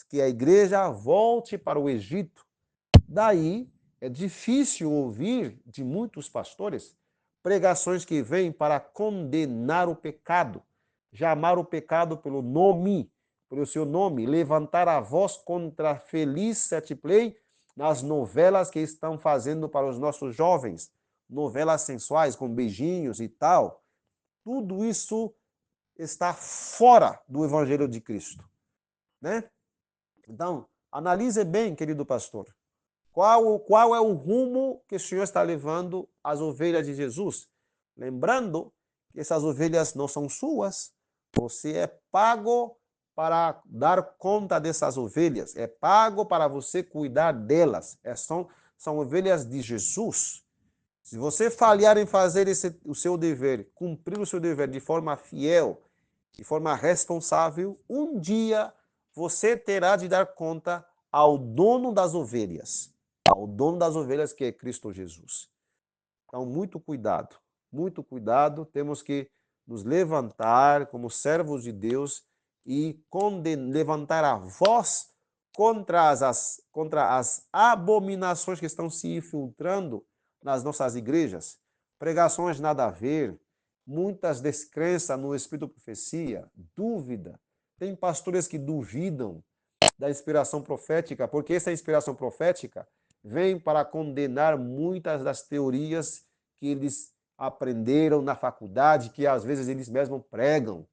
que a igreja volte para o Egito. Daí é difícil ouvir de muitos pastores pregações que vêm para condenar o pecado, chamar o pecado pelo seu nome, levantar a voz contra a Feliz Set Play nas novelas que estão fazendo para os nossos jovens, novelas sensuais com beijinhos e tal. Tudo isso está fora do Evangelho de Cristo, né? Então, analise bem, querido pastor. Qual é o rumo que o Senhor está levando as ovelhas de Jesus? Lembrando que essas ovelhas não são suas. Você é pago para dar conta dessas ovelhas. É pago para você cuidar delas. São ovelhas de Jesus. Se você falhar em fazer o seu dever, cumprir o seu dever de forma fiel, de forma responsável, um dia você terá de dar conta ao dono das ovelhas. Ao dono das ovelhas, que é Cristo Jesus. Então, muito cuidado, temos que nos levantar como servos de Deus e levantar a voz contra as abominações que estão se infiltrando nas nossas igrejas. Pregações nada a ver, muitas descrenças no espírito de profecia, dúvida. Tem pastores que duvidam da inspiração profética, porque essa inspiração profética vem para condenar muitas das teorias que eles aprenderam na faculdade, que às vezes eles mesmos pregam.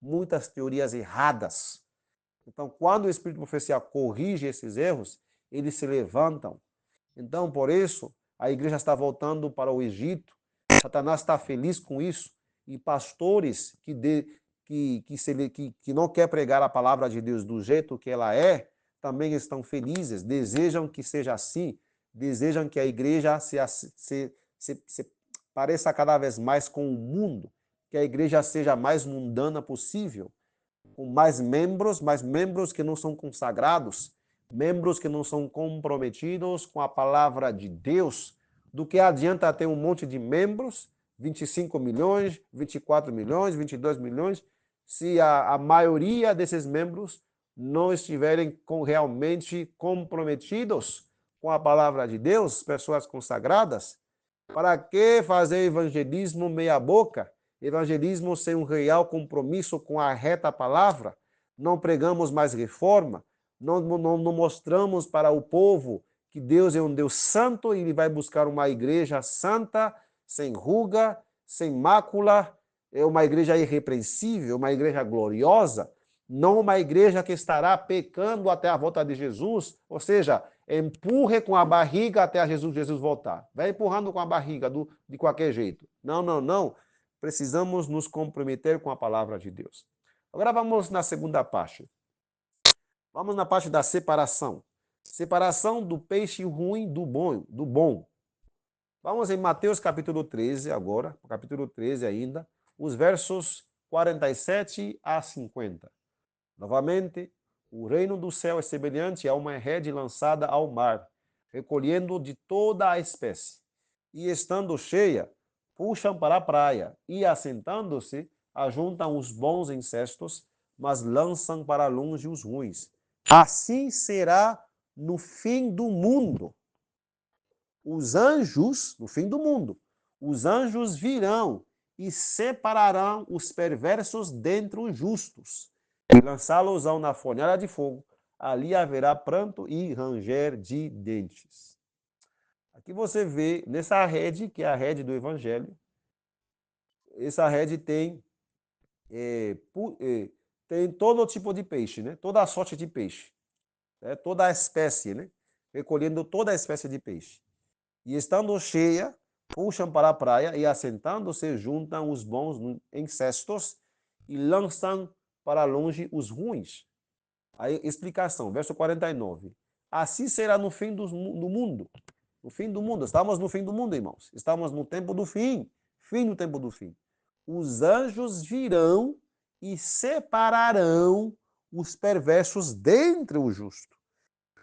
Muitas teorias erradas. Então, quando o Espírito de Profecia corrige esses erros, eles se levantam. Então, por isso, a igreja está voltando para o Egito. Satanás está feliz com isso. E pastores que não quer pregar a palavra de Deus do jeito que ela é, também estão felizes, desejam que seja assim, desejam que a igreja se pareça cada vez mais com o mundo, que a igreja seja mais mundana possível, com mais membros que não são consagrados, membros que não são comprometidos com a palavra de Deus. Do que adianta ter um monte de membros, 25 milhões, 24 milhões, 22 milhões, se a maioria desses membros não estiverem realmente comprometidos com a palavra de Deus, pessoas consagradas, para que fazer evangelismo meia boca? Evangelismo sem um real compromisso com a reta palavra? Não pregamos mais reforma? Não mostramos para o povo que Deus é um Deus santo e ele vai buscar uma igreja santa, sem ruga, sem mácula, é uma igreja irrepreensível, uma igreja gloriosa, não uma igreja que estará pecando até a volta de Jesus, ou seja, empurre com a barriga até Jesus voltar. Vai empurrando com a barriga de qualquer jeito. Não, não, não. Precisamos nos comprometer com a palavra de Deus. Agora vamos na segunda parte. Vamos na parte da separação. Separação do peixe ruim do bom. Vamos em Mateus capítulo 13 agora, capítulo 13 ainda, os versos 47 a 50. Novamente, o reino do céu é semelhante a uma rede lançada ao mar, recolhendo de toda a espécie. E estando cheia, puxam para a praia, e assentando-se, ajuntam os bons em cestos, mas lançam para longe os ruins. Assim será no fim do mundo. Os anjos, no fim do mundo, os anjos virão e separarão os perversos dentre os justos e lançá-los-ão na fornalha de fogo. Ali haverá pranto e ranger de dentes. Aqui você vê, nessa rede, que é a rede do Evangelho, essa rede tem todo tipo de peixe, né? Toda a sorte de peixe, né? Toda a espécie, né? Recolhendo toda a espécie de peixe. E estando cheia, puxam para a praia e assentando-se juntam os bons em cestos e lançam para longe os ruins. Aí, explicação, verso 49. Assim será no fim do mundo. No fim do mundo. Estamos no fim do mundo, irmãos. Estamos no tempo do fim. Fim do tempo do fim. Os anjos virão e separarão os perversos dentre o justo.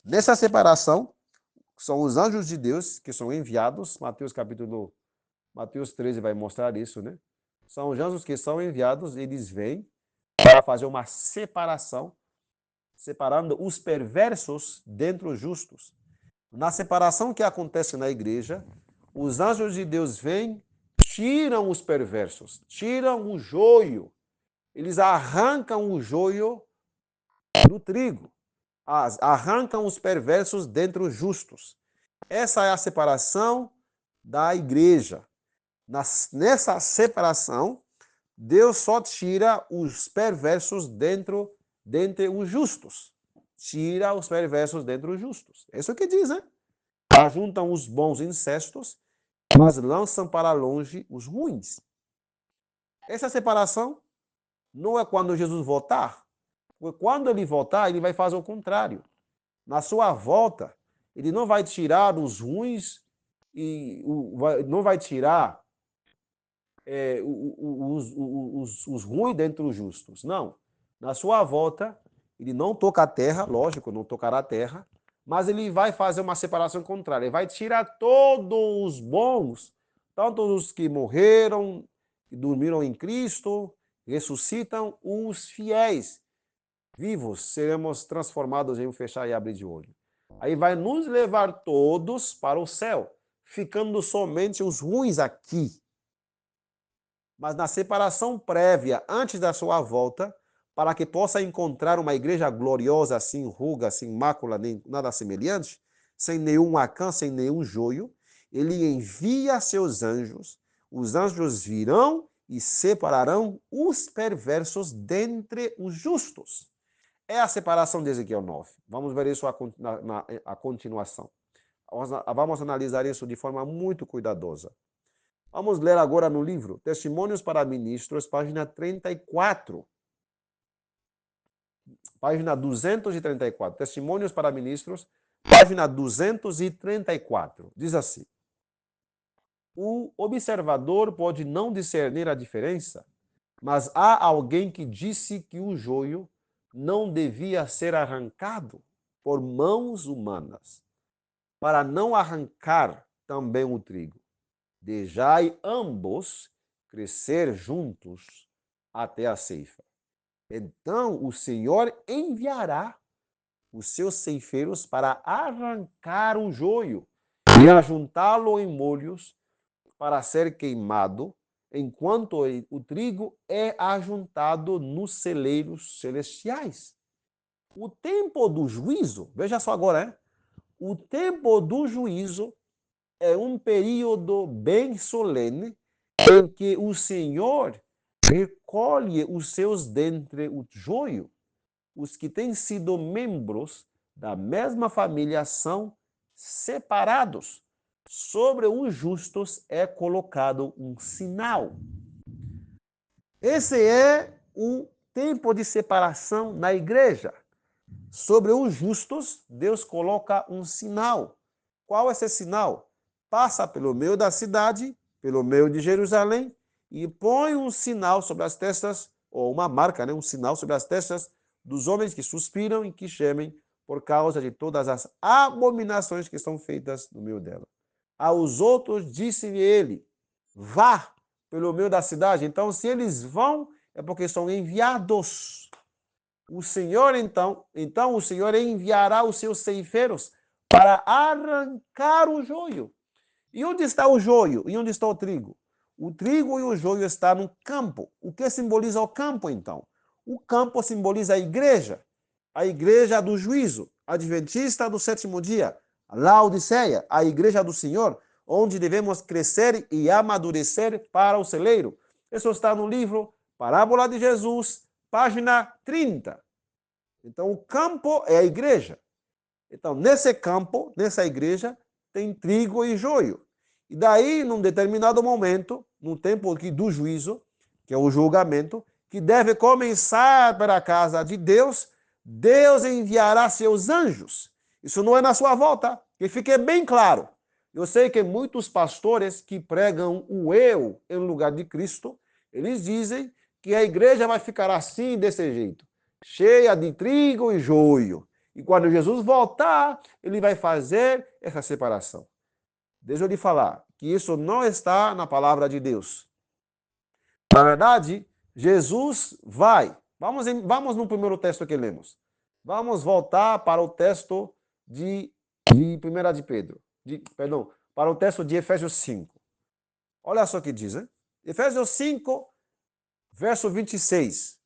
Nessa separação, são os anjos de Deus que são enviados. Mateus 13 vai mostrar isso, né? São os anjos que são enviados, eles vêm para fazer uma separação, separando os perversos dentre os justos. Na separação que acontece na igreja, os anjos de Deus vêm, tiram os perversos, tiram o joio. Eles arrancam o joio do trigo, arrancam os perversos dentre os justos. Essa é a separação da igreja. Nessa separação, Deus só tira os perversos dentre os justos. Tira os perversos dentre os justos. É isso que diz, né? Ajuntam os bons incestos, mas lançam para longe os ruins. Essa separação não é quando Jesus voltar. Porque quando ele voltar, ele vai fazer o contrário. Na sua volta, ele não vai tirar os ruins e não vai tirar os ruins dentre os justos. Não. Na sua volta, ele não toca a terra, lógico, não tocará a terra, mas ele vai fazer uma separação contrária. Ele vai tirar todos os bons, tanto os que morreram, que dormiram em Cristo, ressuscitam, os fiéis. Vivos, seremos transformados em um fechar e abrir de olho. Aí vai nos levar todos para o céu, ficando somente os ruins aqui. Mas na separação prévia, antes da sua volta, para que possa encontrar uma igreja gloriosa, sem ruga, sem mácula, nem nada semelhante, sem nenhum acã, sem nenhum joio, ele envia seus anjos, os anjos virão e separarão os perversos dentre os justos. É a separação de Ezequiel 9. Vamos ver isso a continuação. Vamos analisar isso de forma muito cuidadosa. Vamos ler agora no livro Testemunhos para Ministros, página 34. Página 234. Testemunhos para Ministros, página 234. Diz assim: o observador pode não discernir a diferença, mas há alguém que disse que o joio não devia ser arrancado por mãos humanas, para não arrancar também o trigo. Deixai ambos crescer juntos até a ceifa. Então o Senhor enviará os seus ceifeiros para arrancar o joio e ajuntá-lo em molhos para ser queimado, enquanto o trigo é ajuntado nos celeiros celestiais. O tempo do juízo, veja só agora, hein? O tempo do juízo é um período bem solene em que o Senhor recolhe os seus dentre o joio. Os que têm sido membros da mesma família são separados. Sobre os justos é colocado um sinal. Esse é o tempo de separação na igreja. Sobre os justos, Deus coloca um sinal. Qual é esse sinal? Passa pelo meio da cidade, pelo meio de Jerusalém, e põe um sinal sobre as testas, ou uma marca, né? Um sinal sobre as testas dos homens que suspiram e que gemem por causa de todas as abominações que são feitas no meio dela. Aos outros disse-lhe ele, vá pelo meio da cidade. Então, se eles vão, é porque são enviados. O Senhor, então o Senhor enviará os seus ceifeiros para arrancar o joio. E onde está o joio? E onde está o trigo? O trigo e o joio estão no campo. O que simboliza o campo, então? O campo simboliza a igreja do juízo, adventista do sétimo dia, Laodiceia, a igreja do Senhor, onde devemos crescer e amadurecer para o celeiro. Isso está no livro Parábola de Jesus, página 30. Então, o campo é a igreja. Então, nesse campo, nessa igreja, tem trigo e joio. E daí, num determinado momento, no tempo aqui do juízo, que é o julgamento, que deve começar para a casa de Deus, Deus enviará seus anjos. Isso não é na sua volta, que fique bem claro. Eu sei que muitos pastores que pregam o eu em lugar de Cristo, eles dizem que a igreja vai ficar assim, desse jeito, cheia de trigo e joio. E quando Jesus voltar, ele vai fazer essa separação. Deixa eu lhe falar que isso não está na palavra de Deus. Na verdade, Jesus vai. Vamos no primeiro texto que lemos. Vamos voltar para o texto de 1 de Pedro. Para o texto de Efésios 5. Olha só o que diz, hein? Efésios 5, verso 26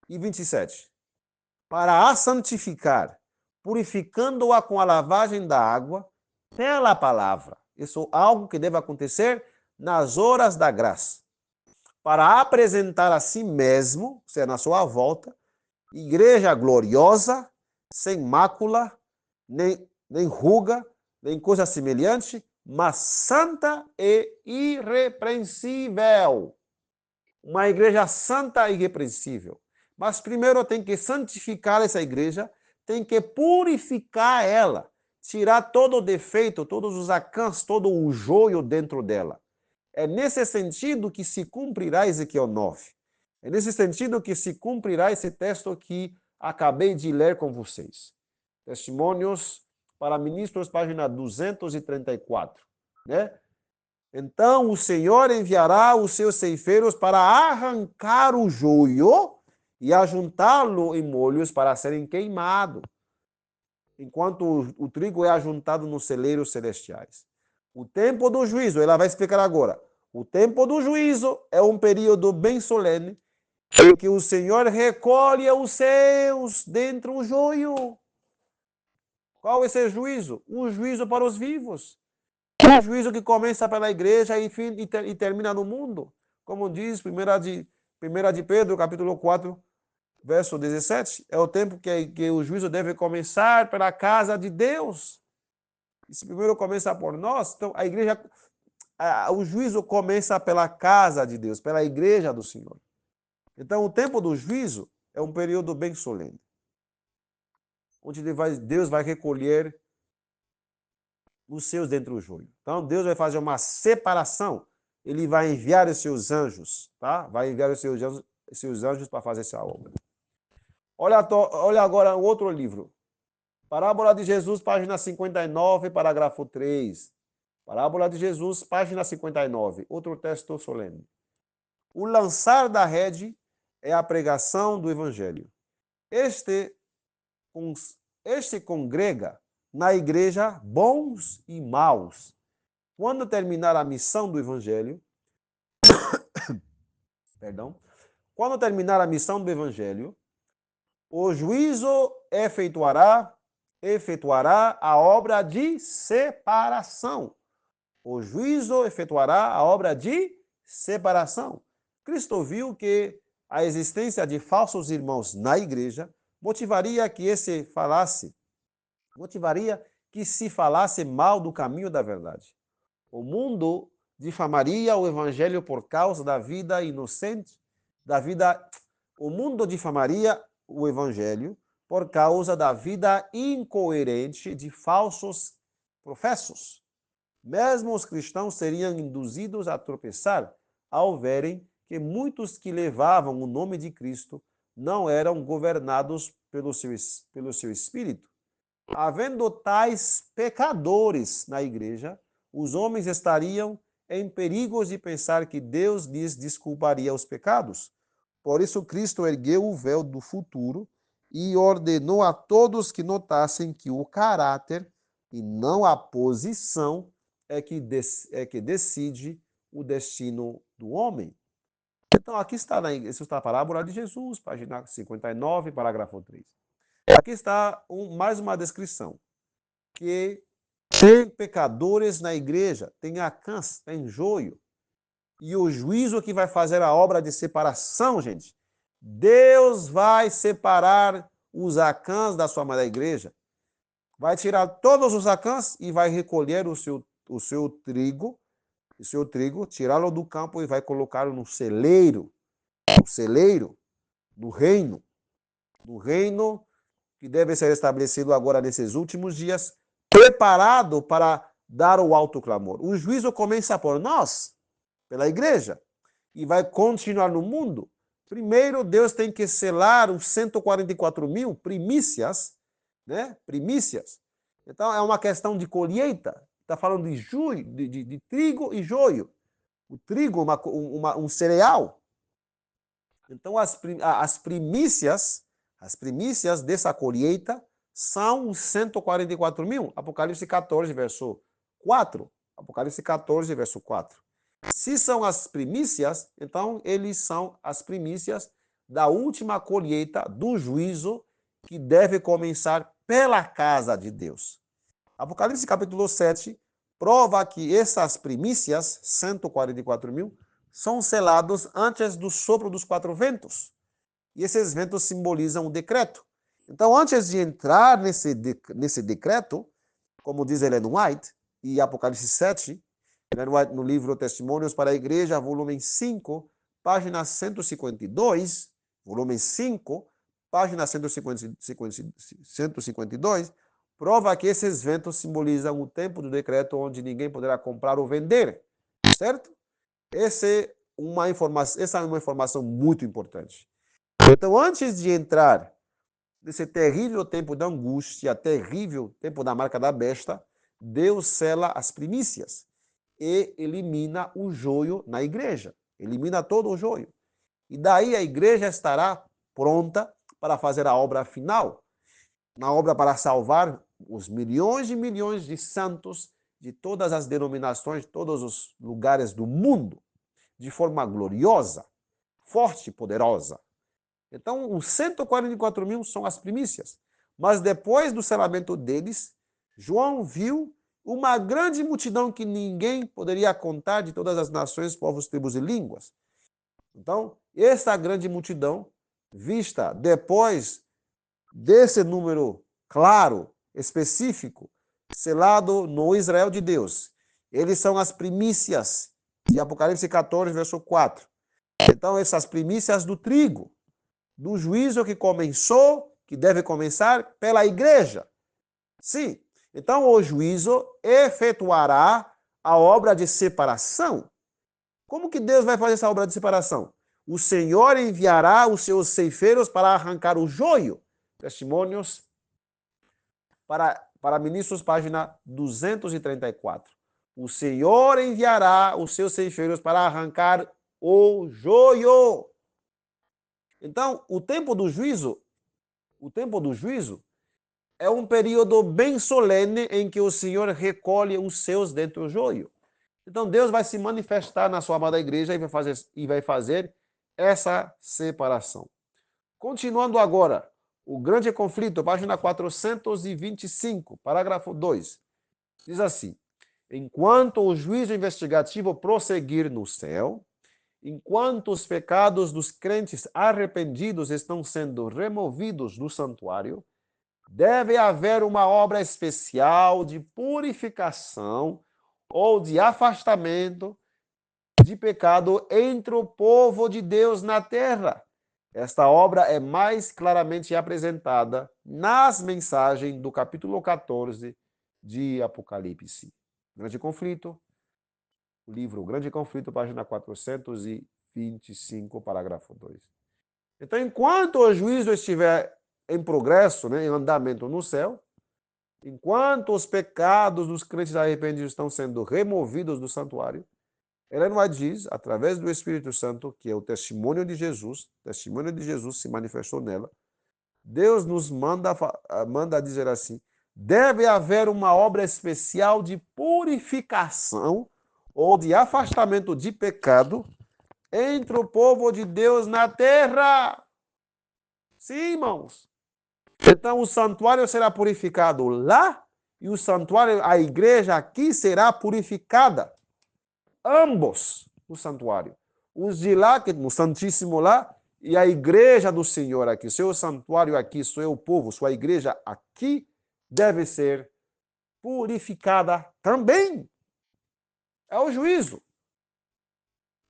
e 27. Para a santificar, purificando-a com a lavagem da água pela palavra. Isso é algo que deve acontecer nas horas da graça. Para apresentar a si mesmo, ou seja, na sua volta, igreja gloriosa, sem mácula, nem ruga, nem coisa semelhante, mas santa e irrepreensível. Uma igreja santa e irrepreensível. Mas primeiro tem que santificar essa igreja, tem que purificar ela, tirar todo o defeito, todos os acãs, todo o joio dentro dela. É nesse sentido que se cumprirá Ezequiel 9. É nesse sentido que se cumprirá esse texto que acabei de ler com vocês. Testemunhos para Ministros, página 234. Né? Então o Senhor enviará os seus ceifeiros para arrancar o joio e ajuntá-lo em molhos para serem queimados, enquanto o trigo é ajuntado nos celeiros celestiais. O tempo do juízo, ela vai explicar agora. O tempo do juízo é um período bem solene em que o Senhor recolhe os seus dentro do joio. Qual é esse juízo? Um juízo para os vivos. Um juízo que começa pela igreja e termina no mundo. Como diz 1 de Pedro, capítulo 4, verso 17. É o tempo que o juízo deve começar pela casa de Deus. E se primeiro começa por nós, então a igreja, o juízo começa pela casa de Deus, pela igreja do Senhor. Então o tempo do juízo é um período bem solene, onde Deus vai recolher os seus dentro do joio. Então Deus vai fazer uma separação, ele vai enviar os seus anjos, tá? Vai enviar os seus anjos para fazer essa obra. Olha agora o outro livro. Parábola de Jesus, página 59, parágrafo 3. Parábola de Jesus, página 59. Outro texto solene. O lançar da rede é a pregação do Evangelho. Este congrega na igreja bons e maus. Quando terminar a missão do Evangelho, quando terminar a missão do Evangelho, o juízo efetuará a obra de separação. O juízo efetuará a obra de separação. Cristo viu que a existência de falsos irmãos na igreja motivaria que se falasse mal do caminho da verdade. O mundo difamaria o evangelho por causa da vida inocente, o mundo difamaria o evangelho por causa da vida incoerente de falsos professos. Mesmo os cristãos seriam induzidos a tropeçar ao verem que muitos que levavam o nome de Cristo não eram governados pelo seu espírito. Havendo tais pecadores na igreja, os homens estariam em perigo de pensar que Deus lhes desculparia os pecados. Por isso, Cristo ergueu o véu do futuro e ordenou a todos que notassem que o caráter e não a posição é que decide o destino do homem. Então, aqui está a parábola de Jesus, página 59, parágrafo 3. Aqui está mais uma descrição, que tem pecadores na igreja, tem acãs, tem joio, e o juízo que vai fazer a obra de separação, gente. Deus vai separar os acãs da igreja, vai tirar todos os acãs e vai recolher o seu trigo, tirá-lo do campo e vai colocá-lo no celeiro, do reino que deve ser estabelecido agora nesses últimos dias, preparado para dar o alto clamor. O juízo começa por nós, pela igreja, e vai continuar no mundo. Primeiro, Deus tem que selar os 144 mil primícias, né? Primícias. Então, é uma questão de colheita. Está falando de trigo e joio. O trigo, um cereal. Então, as primícias dessa colheita são os 144 mil. Apocalipse 14, verso 4. Apocalipse 14, verso 4. Se são as primícias, então eles são as primícias da última colheita do juízo que deve começar pela casa de Deus. Apocalipse capítulo 7 prova que essas primícias, 144 mil, são selados antes do sopro dos 4 ventos. E esses ventos simbolizam o decreto. Então, antes de entrar nesse decreto, como diz Ellen White, e Apocalipse 7, Ellen White no livro Testemunhos para a Igreja, volume 5, página 152, volume 5, página 152, prova que esses ventos simbolizam o tempo do decreto onde ninguém poderá comprar ou vender, certo? Essa é uma informação muito importante. Então, antes de entrar nesse terrível tempo da angústia, terrível tempo da marca da besta, Deus sela as primícias e elimina o joio na igreja. Elimina todo o joio. E daí a igreja estará pronta para fazer a obra final, na obra para salvar os milhões e milhões de santos de todas as denominações, todos os lugares do mundo, de forma gloriosa, forte e poderosa. Então, os 144 mil são as primícias. Mas depois do selamento deles, João viu uma grande multidão que ninguém poderia contar, de todas as nações, povos, tribos e línguas. Então, essa grande multidão, vista depois desse número claro, específico, selado no Israel de Deus, eles são as primícias de Apocalipse 14, verso 4. Então, essas primícias do trigo, do juízo que deve começar pela igreja. Sim. Então, o juízo efetuará a obra de separação. Como que Deus vai fazer essa obra de separação? O Senhor enviará os seus ceifeiros para arrancar o joio. Testemunhos para ministros, página 234. O Senhor enviará os seus ceifeiros para arrancar o joio. Então, o tempo do juízo é um período bem solene em que o Senhor recolhe os seus dentro do joio. Então, Deus vai se manifestar na sua amada igreja e vai fazer essa separação. Continuando agora, o grande conflito, página 425, parágrafo 2. Diz assim: enquanto o juízo investigativo prosseguir no céu, enquanto os pecados dos crentes arrependidos estão sendo removidos do santuário, deve haver uma obra especial de purificação ou de afastamento de pecado entre o povo de Deus na terra. Esta obra é mais claramente apresentada nas mensagens do capítulo 14 de Apocalipse. Grande conflito, o livro Grande Conflito, página 425, parágrafo 2. Então, enquanto o juízo estiver em progresso, em andamento no céu, enquanto os pecados dos crentes arrependidos estão sendo removidos do santuário, Ellen White diz, através do Espírito Santo, que é o testemunho de Jesus se manifestou nela, Deus nos manda dizer assim: deve haver uma obra especial de purificação ou de afastamento de pecado entre o povo de Deus na terra. Sim, irmãos. Então o santuário será purificado lá e o santuário, a igreja aqui será purificada. Ambos no santuário. Os de lá, no Santíssimo lá, e a igreja do Senhor aqui. Seu santuário aqui, seu povo, sua igreja aqui deve ser purificada também. É o juízo.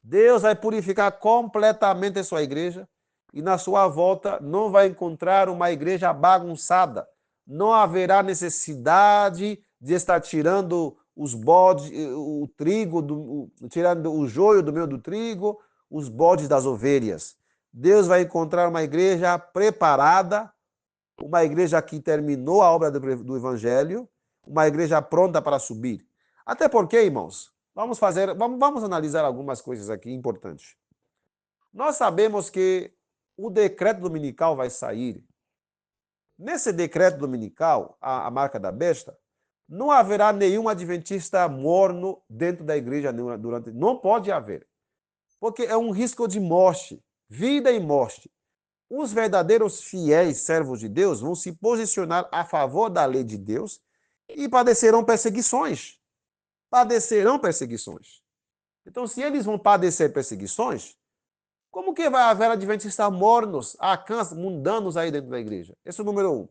Deus vai purificar completamente a sua igreja e na sua volta não vai encontrar uma igreja bagunçada. Não haverá necessidade de estar tirando os bodes, o trigo, tirando o joio do meio do trigo, os bodes das ovelhas. Deus vai encontrar uma igreja preparada, uma igreja que terminou a obra do Evangelho, uma igreja pronta para subir. Até porque, irmãos, vamos analisar algumas coisas aqui importantes. Nós sabemos que o decreto dominical vai sair. Nesse decreto dominical, a marca da besta, não haverá nenhum adventista morno dentro da igreja durante. Não pode haver. Porque é um risco de morte, vida e morte. Os verdadeiros fiéis servos de Deus vão se posicionar a favor da lei de Deus e padecerão perseguições. Padecerão perseguições. Então, se eles vão padecer perseguições, como que vai haver adventistas mornos, acãs, mundanos aí dentro da igreja? Esse é o número 1.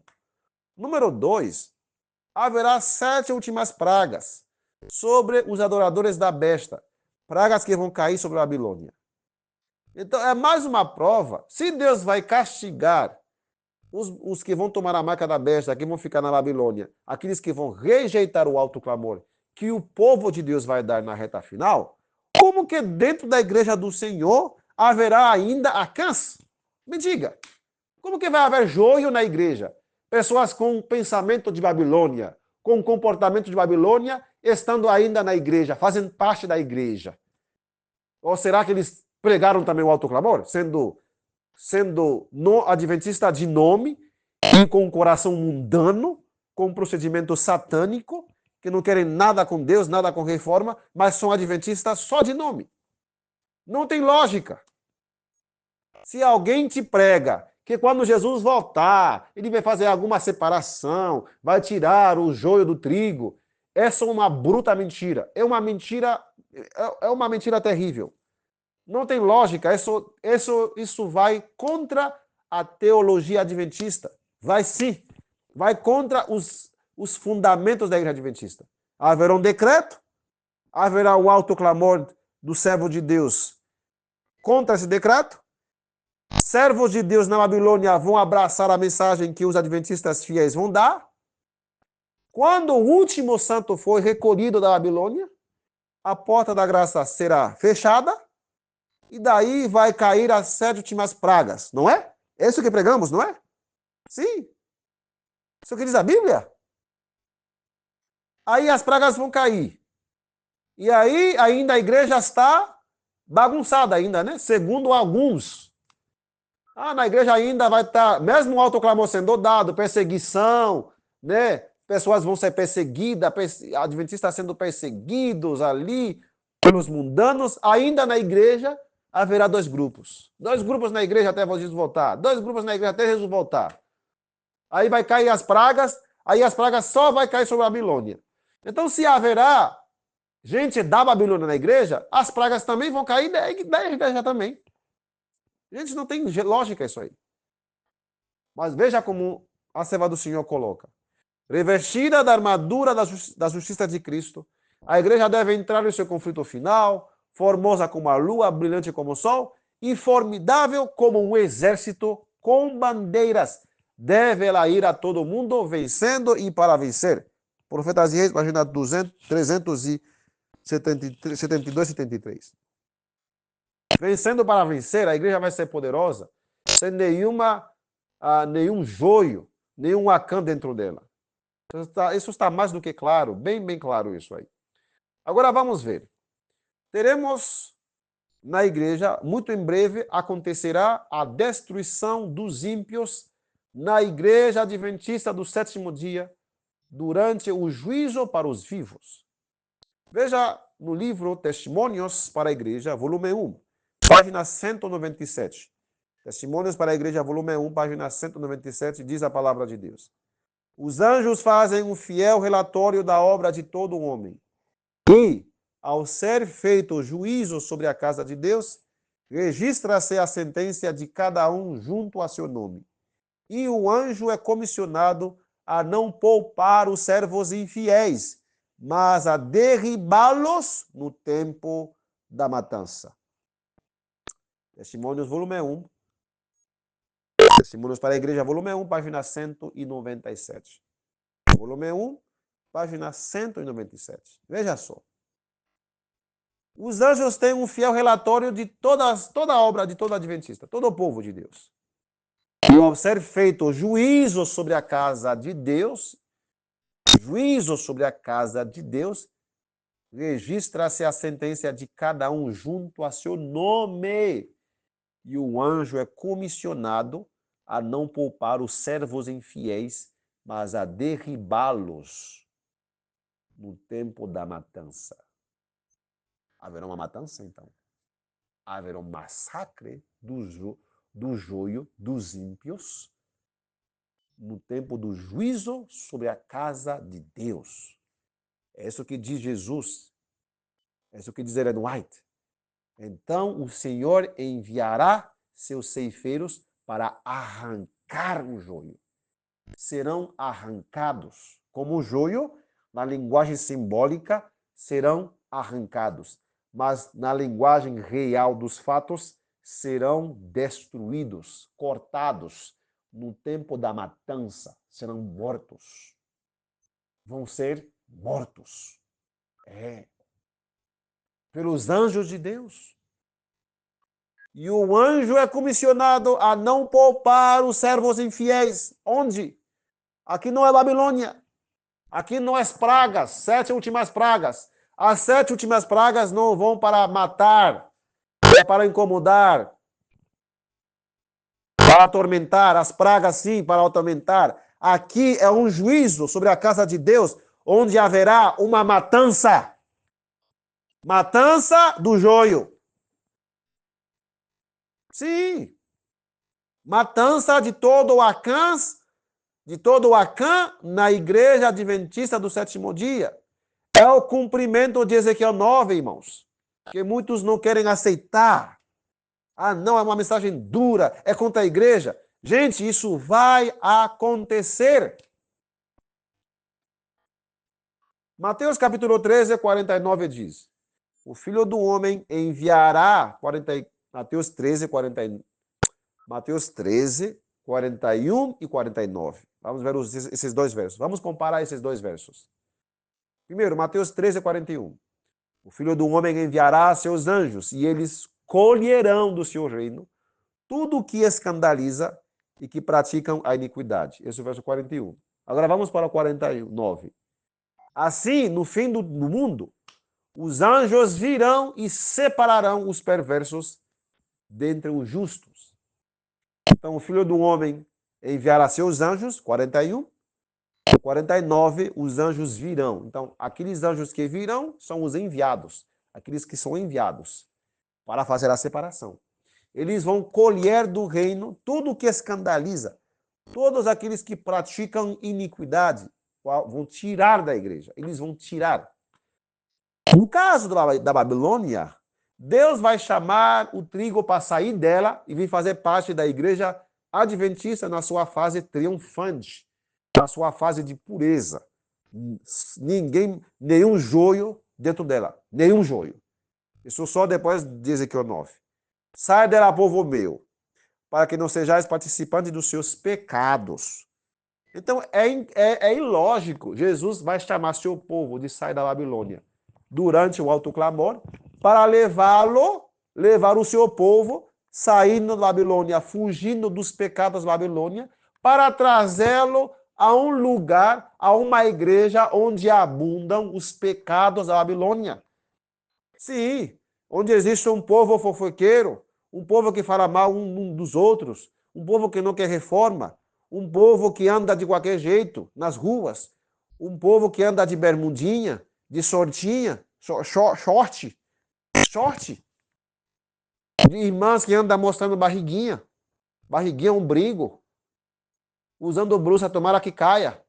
Número 2, haverá 7 últimas pragas sobre os adoradores da besta. Pragas que vão cair sobre a Babilônia. Então, é mais uma prova. Se Deus vai castigar os que vão tomar a marca da besta, que vão ficar na Babilônia, aqueles que vão rejeitar o alto clamor que o povo de Deus vai dar na reta final, como que dentro da igreja do Senhor haverá ainda acãs? Me diga, como que vai haver joio na igreja? Pessoas com pensamento de Babilônia, com comportamento de Babilônia, estando ainda na igreja, fazendo parte da igreja. Ou será que eles pregaram também o alto clamor, sendo no adventista de nome e com um coração mundano, com um procedimento satânico, que não querem nada com Deus, nada com reforma, mas são adventistas só de nome. Não tem lógica. Se alguém te prega que quando Jesus voltar, ele vai fazer alguma separação, vai tirar o joio do trigo, essa é uma bruta mentira. É uma mentira terrível. Não tem lógica. Isso vai contra a teologia adventista. Vai sim. Vai contra os fundamentos da igreja adventista. Haverá um decreto, haverá um alto clamor do servo de Deus contra esse decreto. Servos de Deus na Babilônia vão abraçar a mensagem que os adventistas fiéis vão dar. Quando o último santo for recolhido da Babilônia, a porta da graça será fechada e daí vai cair as 7 últimas pragas, não é? É isso que pregamos, não é? Sim. Isso que diz a Bíblia. Aí as pragas vão cair. E aí ainda a igreja está bagunçada ainda, né? Segundo alguns. Na igreja ainda vai estar, mesmo o autoclamor sendo dado, perseguição, né? Pessoas vão ser perseguidas, adventistas sendo perseguidos ali pelos mundanos. Ainda na igreja haverá dois grupos. Dois grupos na igreja até Jesus voltar. Dois grupos na igreja até Jesus voltar. Aí vai cair as pragas, aí as pragas só vai cair sobre a Babilônia. Então, se haverá gente da Babilônia na igreja, as pragas também vão cair da igreja também. Gente, não tem lógica isso aí. Mas veja como a serva do Senhor coloca. Revestida da armadura da justiça de Cristo, a igreja deve entrar no seu conflito final, formosa como a lua, brilhante como o sol, e formidável como um exército com bandeiras. Deve ela ir a todo mundo vencendo e para vencer. Profetas e Reis, página 372 e 73. Vencendo para vencer, a igreja vai ser poderosa, sem nenhum joio, nenhum acã dentro dela. Isso está mais do que claro, bem claro isso aí. Agora vamos ver. Teremos na igreja, muito em breve, acontecerá a destruição dos ímpios na igreja adventista do sétimo dia, durante o juízo para os vivos. Veja no livro Testemunhos para a Igreja, volume 1, página 197. Testemunhos para a Igreja, volume 1, página 197, diz a palavra de Deus. Os anjos fazem um fiel relatório da obra de todo homem. E, ao ser feito o juízo sobre a casa de Deus, registra-se a sentença de cada um junto a seu nome. E o anjo é comissionado a não poupar os servos infiéis, mas a derribá-los no tempo da matança. Testemunhos, volume 1. Testemunhos para a Igreja, volume 1, página 197. Volume 1, página 197. Veja só. Os anjos têm um fiel relatório de toda a obra de todo adventista, todo o povo de Deus. E ao ser feito juízo sobre a casa de Deus, registra-se a sentença de cada um junto a seu nome. E o anjo é comissionado a não poupar os servos infiéis, mas a derribá-los no tempo da matança. Haverá uma matança, então. Haverá um massacre do joio dos ímpios no tempo do juízo sobre a casa de Deus. É isso que diz Jesus. É isso que diz Ellen White. Então o Senhor enviará seus ceifeiros para arrancar o joio. Serão arrancados. Como o joio, na linguagem simbólica, serão arrancados. Mas na linguagem real dos fatos, serão destruídos, cortados. No tempo da matança, serão mortos. Vão ser mortos. Pelos anjos de Deus. E o anjo é comissionado a não poupar os servos infiéis. Onde? Aqui não é Babilônia. Aqui não é pragas, 7 últimas pragas. As 7 últimas pragas não vão para matar, é para incomodar, para atormentar. As pragas, sim, para atormentar. Aqui é um juízo sobre a casa de Deus, onde haverá uma matança. Matança do joio. Sim. Matança de todo o Acã na igreja adventista do sétimo dia. É o cumprimento de Ezequiel 9, irmãos. Que muitos não querem aceitar. Não, é uma mensagem dura, é contra a igreja. Gente, isso vai acontecer. Mateus capítulo 13, 49 diz: o Filho do Homem enviará, Mateus 13, 41 e 49. Vamos ver esses dois versos. Vamos comparar esses dois versos. Primeiro, Mateus 13, 41. O Filho do Homem enviará seus anjos, e eles colherão do seu reino tudo o que escandaliza e que praticam a iniquidade. Esse é o verso 41. Agora vamos para o 49. Assim, no fim do mundo, os anjos virão e separarão os perversos dentre os justos Então, o Filho do Homem enviará seus anjos, 41. 49, os anjos virão. Então, aqueles anjos que virão são os enviados, aqueles que são enviados para fazer a separação. Eles vão colher do reino tudo o que escandaliza, todos aqueles que praticam iniquidade, vão tirar da igreja, eles vão tirar. No caso da Babilônia, Deus vai chamar o trigo para sair dela e vir fazer parte da igreja adventista na sua fase triunfante, na sua fase de pureza. Nenhum joio dentro dela, nenhum joio. Isso só depois de Ezequiel 9. Sai dela, povo meu, para que não sejais participantes dos seus pecados. Então, é ilógico. Jesus vai chamar seu povo de sair da Babilônia durante o alto clamor para levar o seu povo, saindo da Babilônia, fugindo dos pecados da Babilônia, para trazê-lo a um lugar, a uma igreja onde abundam os pecados da Babilônia. Sim, onde existe um povo fofoqueiro, um povo que fala mal um dos outros, um povo que não quer reforma, um povo que anda de qualquer jeito nas ruas, um povo que anda de bermudinha, de shortinha, short, de irmãs que andam mostrando barriguinha, umbrigo, usando bruxa, tomara que caia,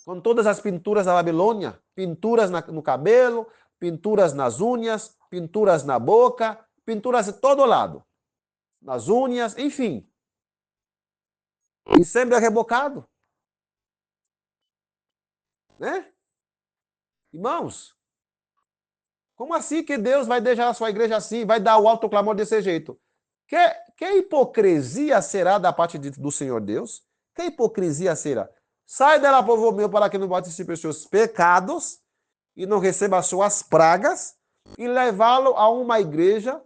com todas as pinturas da Babilônia, pinturas no cabelo, pinturas nas unhas, pinturas na boca, pinturas de todo lado, nas unhas, enfim. E sempre rebocado. Né? Irmãos, como assim que Deus vai deixar a sua igreja assim, vai dar o alto clamor desse jeito? Que hipocrisia será da parte do Senhor Deus? Que hipocrisia será? Sai dela, povo meu, para que não participe dos seus pecados e não receba as suas pragas, e levá-lo a uma igreja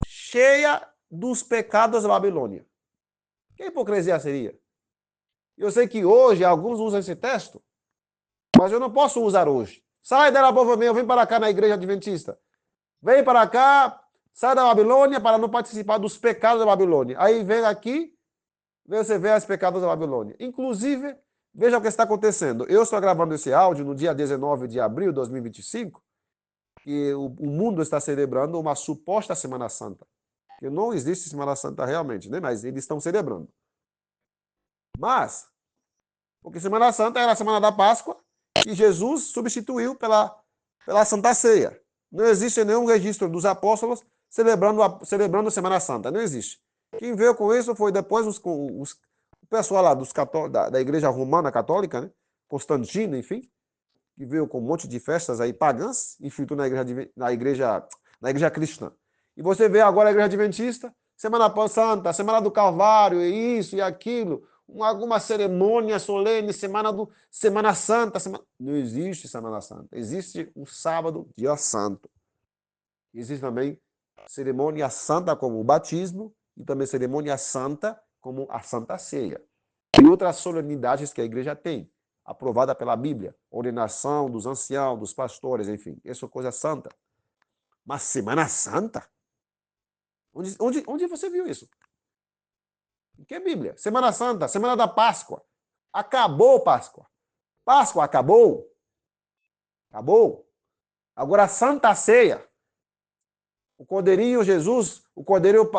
cheia dos pecados da Babilônia. Que hipocrisia seria? Eu sei que hoje alguns usam esse texto, mas eu não posso usar hoje. Sai dela, povo meu, vem para cá na igreja adventista. Vem para cá, sai da Babilônia para não participar dos pecados da Babilônia. Aí vem aqui, você vê os pecados da Babilônia. Inclusive, veja o que está acontecendo. Eu estou gravando esse áudio no dia 19 de abril de 2025, que o mundo está celebrando uma suposta Semana Santa. Que não existe Semana Santa realmente, né? Mas eles estão celebrando. Mas, porque Semana Santa era a Semana da Páscoa, que Jesus substituiu pela Santa Ceia. Não existe nenhum registro dos apóstolos celebrando a Semana Santa. Não existe. Quem veio com isso foi depois o pessoal lá da Igreja Romana Católica, né? Constantino, enfim, que veio com um monte de festas aí pagãs, infiltrou na igreja cristã. E você vê agora a Igreja Adventista, Semana Santa, Semana do Calvário, isso e aquilo, alguma cerimônia solene, Semana Santa. Não existe Semana Santa. Existe o sábado, dia santo. Existe também cerimônia santa como o batismo e também cerimônia santa como a Santa Ceia. E outras solenidades que a igreja tem, aprovada pela Bíblia, ordenação dos anciãos, dos pastores, enfim, isso é coisa santa. Mas Semana Santa? Onde você viu isso? Em que Bíblia? Semana Santa, Semana da Páscoa. Acabou Páscoa. Páscoa acabou. Acabou. Agora a Santa Ceia. O Cordeirinho Jesus, o Cordeirinho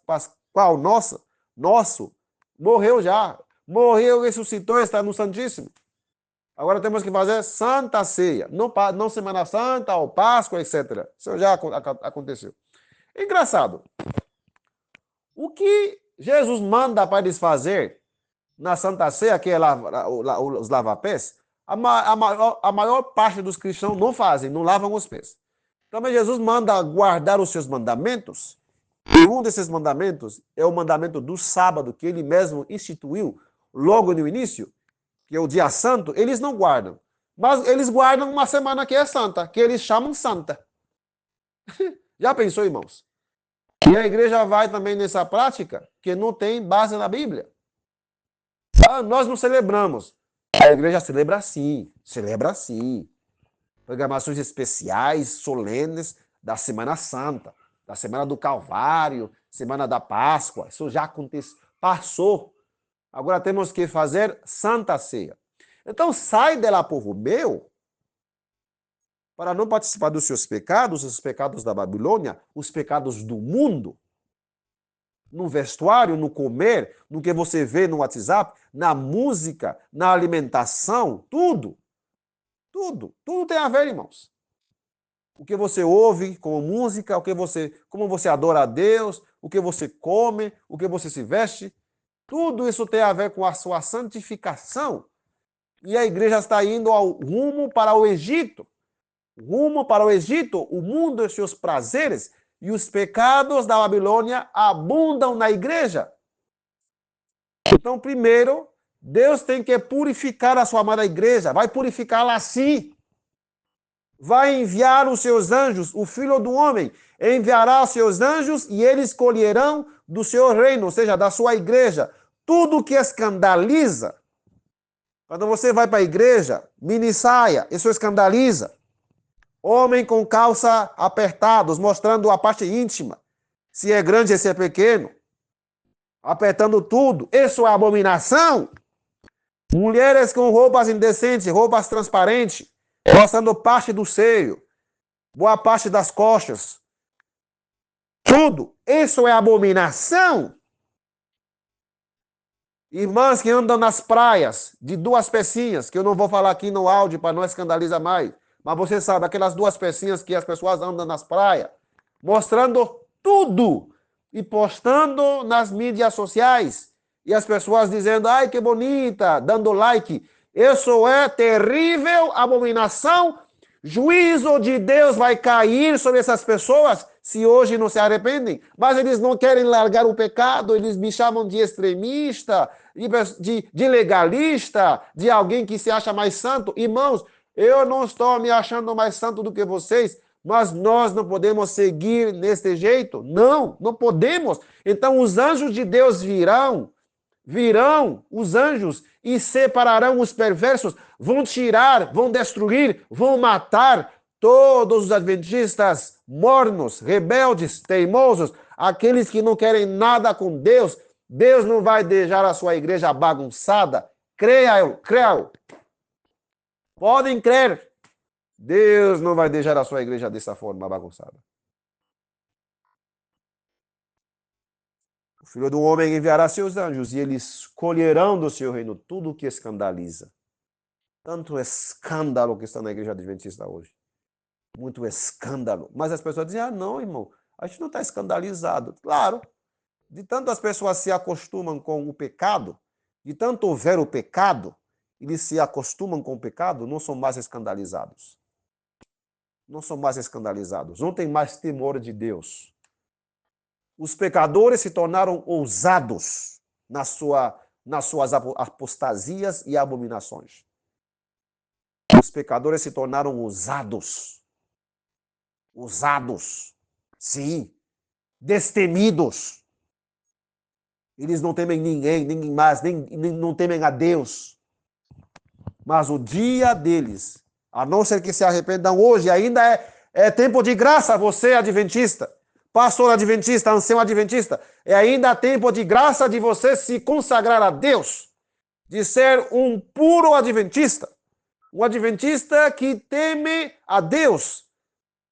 Pascual nosso, morreu já. Morreu, ressuscitou, está no Santíssimo. Agora temos que fazer Santa Ceia. Não Semana Santa ou Páscoa, etc. Isso já aconteceu. Engraçado. O que Jesus manda para eles fazer na Santa Ceia, que é os lava-pés, a maior parte dos cristãos não fazem, não lavam os pés. Também Jesus manda guardar os seus mandamentos. E um desses mandamentos é o mandamento do sábado, que ele mesmo instituiu logo no início, que é o dia santo. Eles não guardam. Mas eles guardam uma semana que é santa, que eles chamam santa. Já pensou, irmãos? E a igreja vai também nessa prática que não tem base na Bíblia. Nós não celebramos. A igreja celebra sim. Celebra sim. Programações especiais, solenes da Semana Santa, da Semana do Calvário, Semana da Páscoa, isso já aconteceu, passou. Agora temos que fazer Santa Ceia. Então sai de lá, povo meu, para não participar dos seus pecados, os pecados da Babilônia, os pecados do mundo, no vestuário, no comer, no que você vê no WhatsApp, na música, na alimentação, tudo. Tudo tem a ver, irmãos. O que você ouve como música, como você adora a Deus, o que você come, o que você se veste, tudo isso tem a ver com a sua santificação. E a igreja está indo rumo para o Egito. Rumo para o Egito, o mundo e seus prazeres e os pecados da Babilônia abundam na igreja. Então, primeiro, Deus tem que purificar a sua amada igreja. Vai purificá-la assim. Vai enviar os seus anjos, o Filho do Homem enviará os seus anjos e eles colherão do seu reino, ou seja, da sua igreja, tudo que escandaliza. Quando você vai para a igreja, mini saia, isso escandaliza. Homem com calça apertados, mostrando a parte íntima, se é grande, se é pequeno, apertando tudo, isso é abominação. Mulheres com roupas indecentes, roupas transparentes, mostrando parte do seio, boa parte das coxas. Tudo. Isso é abominação. Irmãs que andam nas praias de 2 pecinhas, que eu não vou falar aqui no áudio para não escandalizar mais, mas você sabe, aquelas 2 pecinhas que as pessoas andam nas praias, mostrando tudo e postando nas mídias sociais. E as pessoas dizendo, ai que bonita, dando like. Isso é terrível abominação. Juízo de Deus vai cair sobre essas pessoas se hoje não se arrependem. Mas eles não querem largar o pecado, eles me chamam de extremista, de legalista, de alguém que se acha mais santo. Irmãos, eu não estou me achando mais santo do que vocês, mas nós não podemos seguir deste jeito. Não podemos. Então os anjos de Deus virão os anjos e separarão os perversos, vão tirar, vão destruir, vão matar todos os adventistas mornos, rebeldes, teimosos, aqueles que não querem nada com Deus. Deus não vai deixar a sua igreja bagunçada. Creia. Podem crer. Deus não vai deixar a sua igreja dessa forma bagunçada. O Filho do Homem enviará seus anjos e eles colherão do seu reino tudo o que escandaliza. Tanto escândalo que está na igreja adventista hoje. Muito escândalo. Mas as pessoas dizem, não, irmão, a gente não está escandalizado. Claro, de tanto as pessoas se acostumam com o pecado, de tanto ver o pecado, eles se acostumam com o pecado, não são mais escandalizados. Não são mais escandalizados, não têm mais temor de Deus. Os pecadores se tornaram ousados nas suas apostasias e abominações. Os pecadores se tornaram ousados. Ousados. Sim. Destemidos. Eles não temem ninguém mais, nem não temem a Deus. Mas o dia deles, a não ser que se arrependam hoje, ainda é tempo de graça, você adventista. Pastor adventista, ancião adventista, é ainda tempo de graça de você se consagrar a Deus, de ser um puro adventista, um adventista que teme a Deus,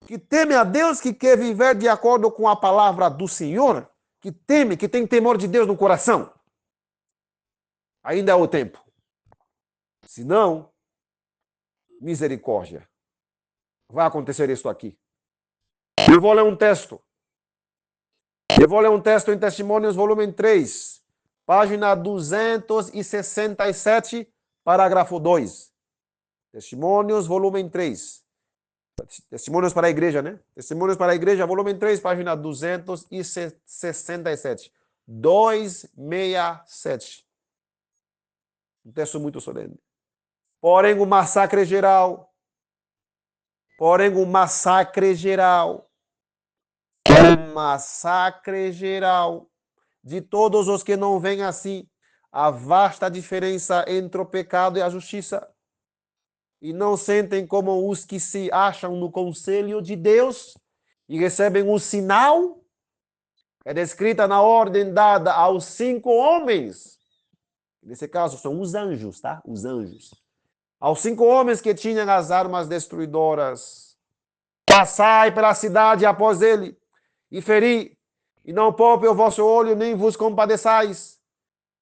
que quer viver de acordo com a palavra do Senhor, que teme, que tem temor de Deus no coração. Ainda é o tempo. Se não, misericórdia. Vai acontecer isso aqui. Eu vou ler um texto. Em Testemunhos, volume 3, página 267, parágrafo 2. Testemunhos, volume 3. Testemunhos para a igreja, né? Testemunhos para a igreja, volume 3, página 267. 267. Um texto muito solene. Porém, o massacre geral. Um massacre geral de todos os que não veem assim a vasta diferença entre o pecado e a justiça e não sentem como os que se acham no conselho de Deus e recebem um sinal, é descrita na ordem dada aos 5 homens. Nesse caso, são os anjos, tá? Os anjos. Aos 5 homens que tinham as armas destruidoras. Passai pela cidade após ele, e feri, e não poupe o vosso olho, nem vos compadeçais.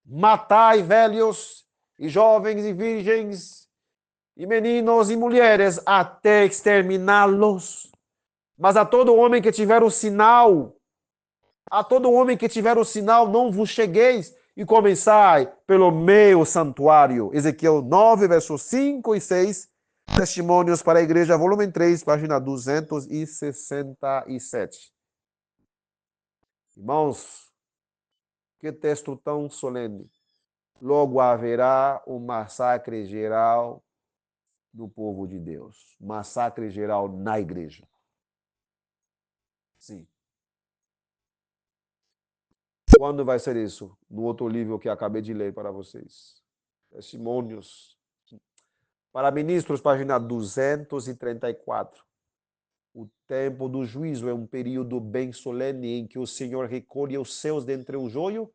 Matai velhos, e jovens, e virgens, e meninos, e mulheres, até exterminá-los. Mas a todo homem que tiver o sinal, não vos chegueis, e começai pelo meu santuário. Ezequiel 9, versos 5 e 6. Testemunhos para a Igreja, volume 3, página 267. Irmãos, que texto tão solene. Logo haverá um massacre geral do povo de Deus. Massacre geral na igreja. Sim. Quando vai ser isso? No outro livro que acabei de ler para vocês. Testemunhos. Para ministros, página 234. O tempo do juízo é um período bem solene em que o Senhor recolhe os seus dentre o joio.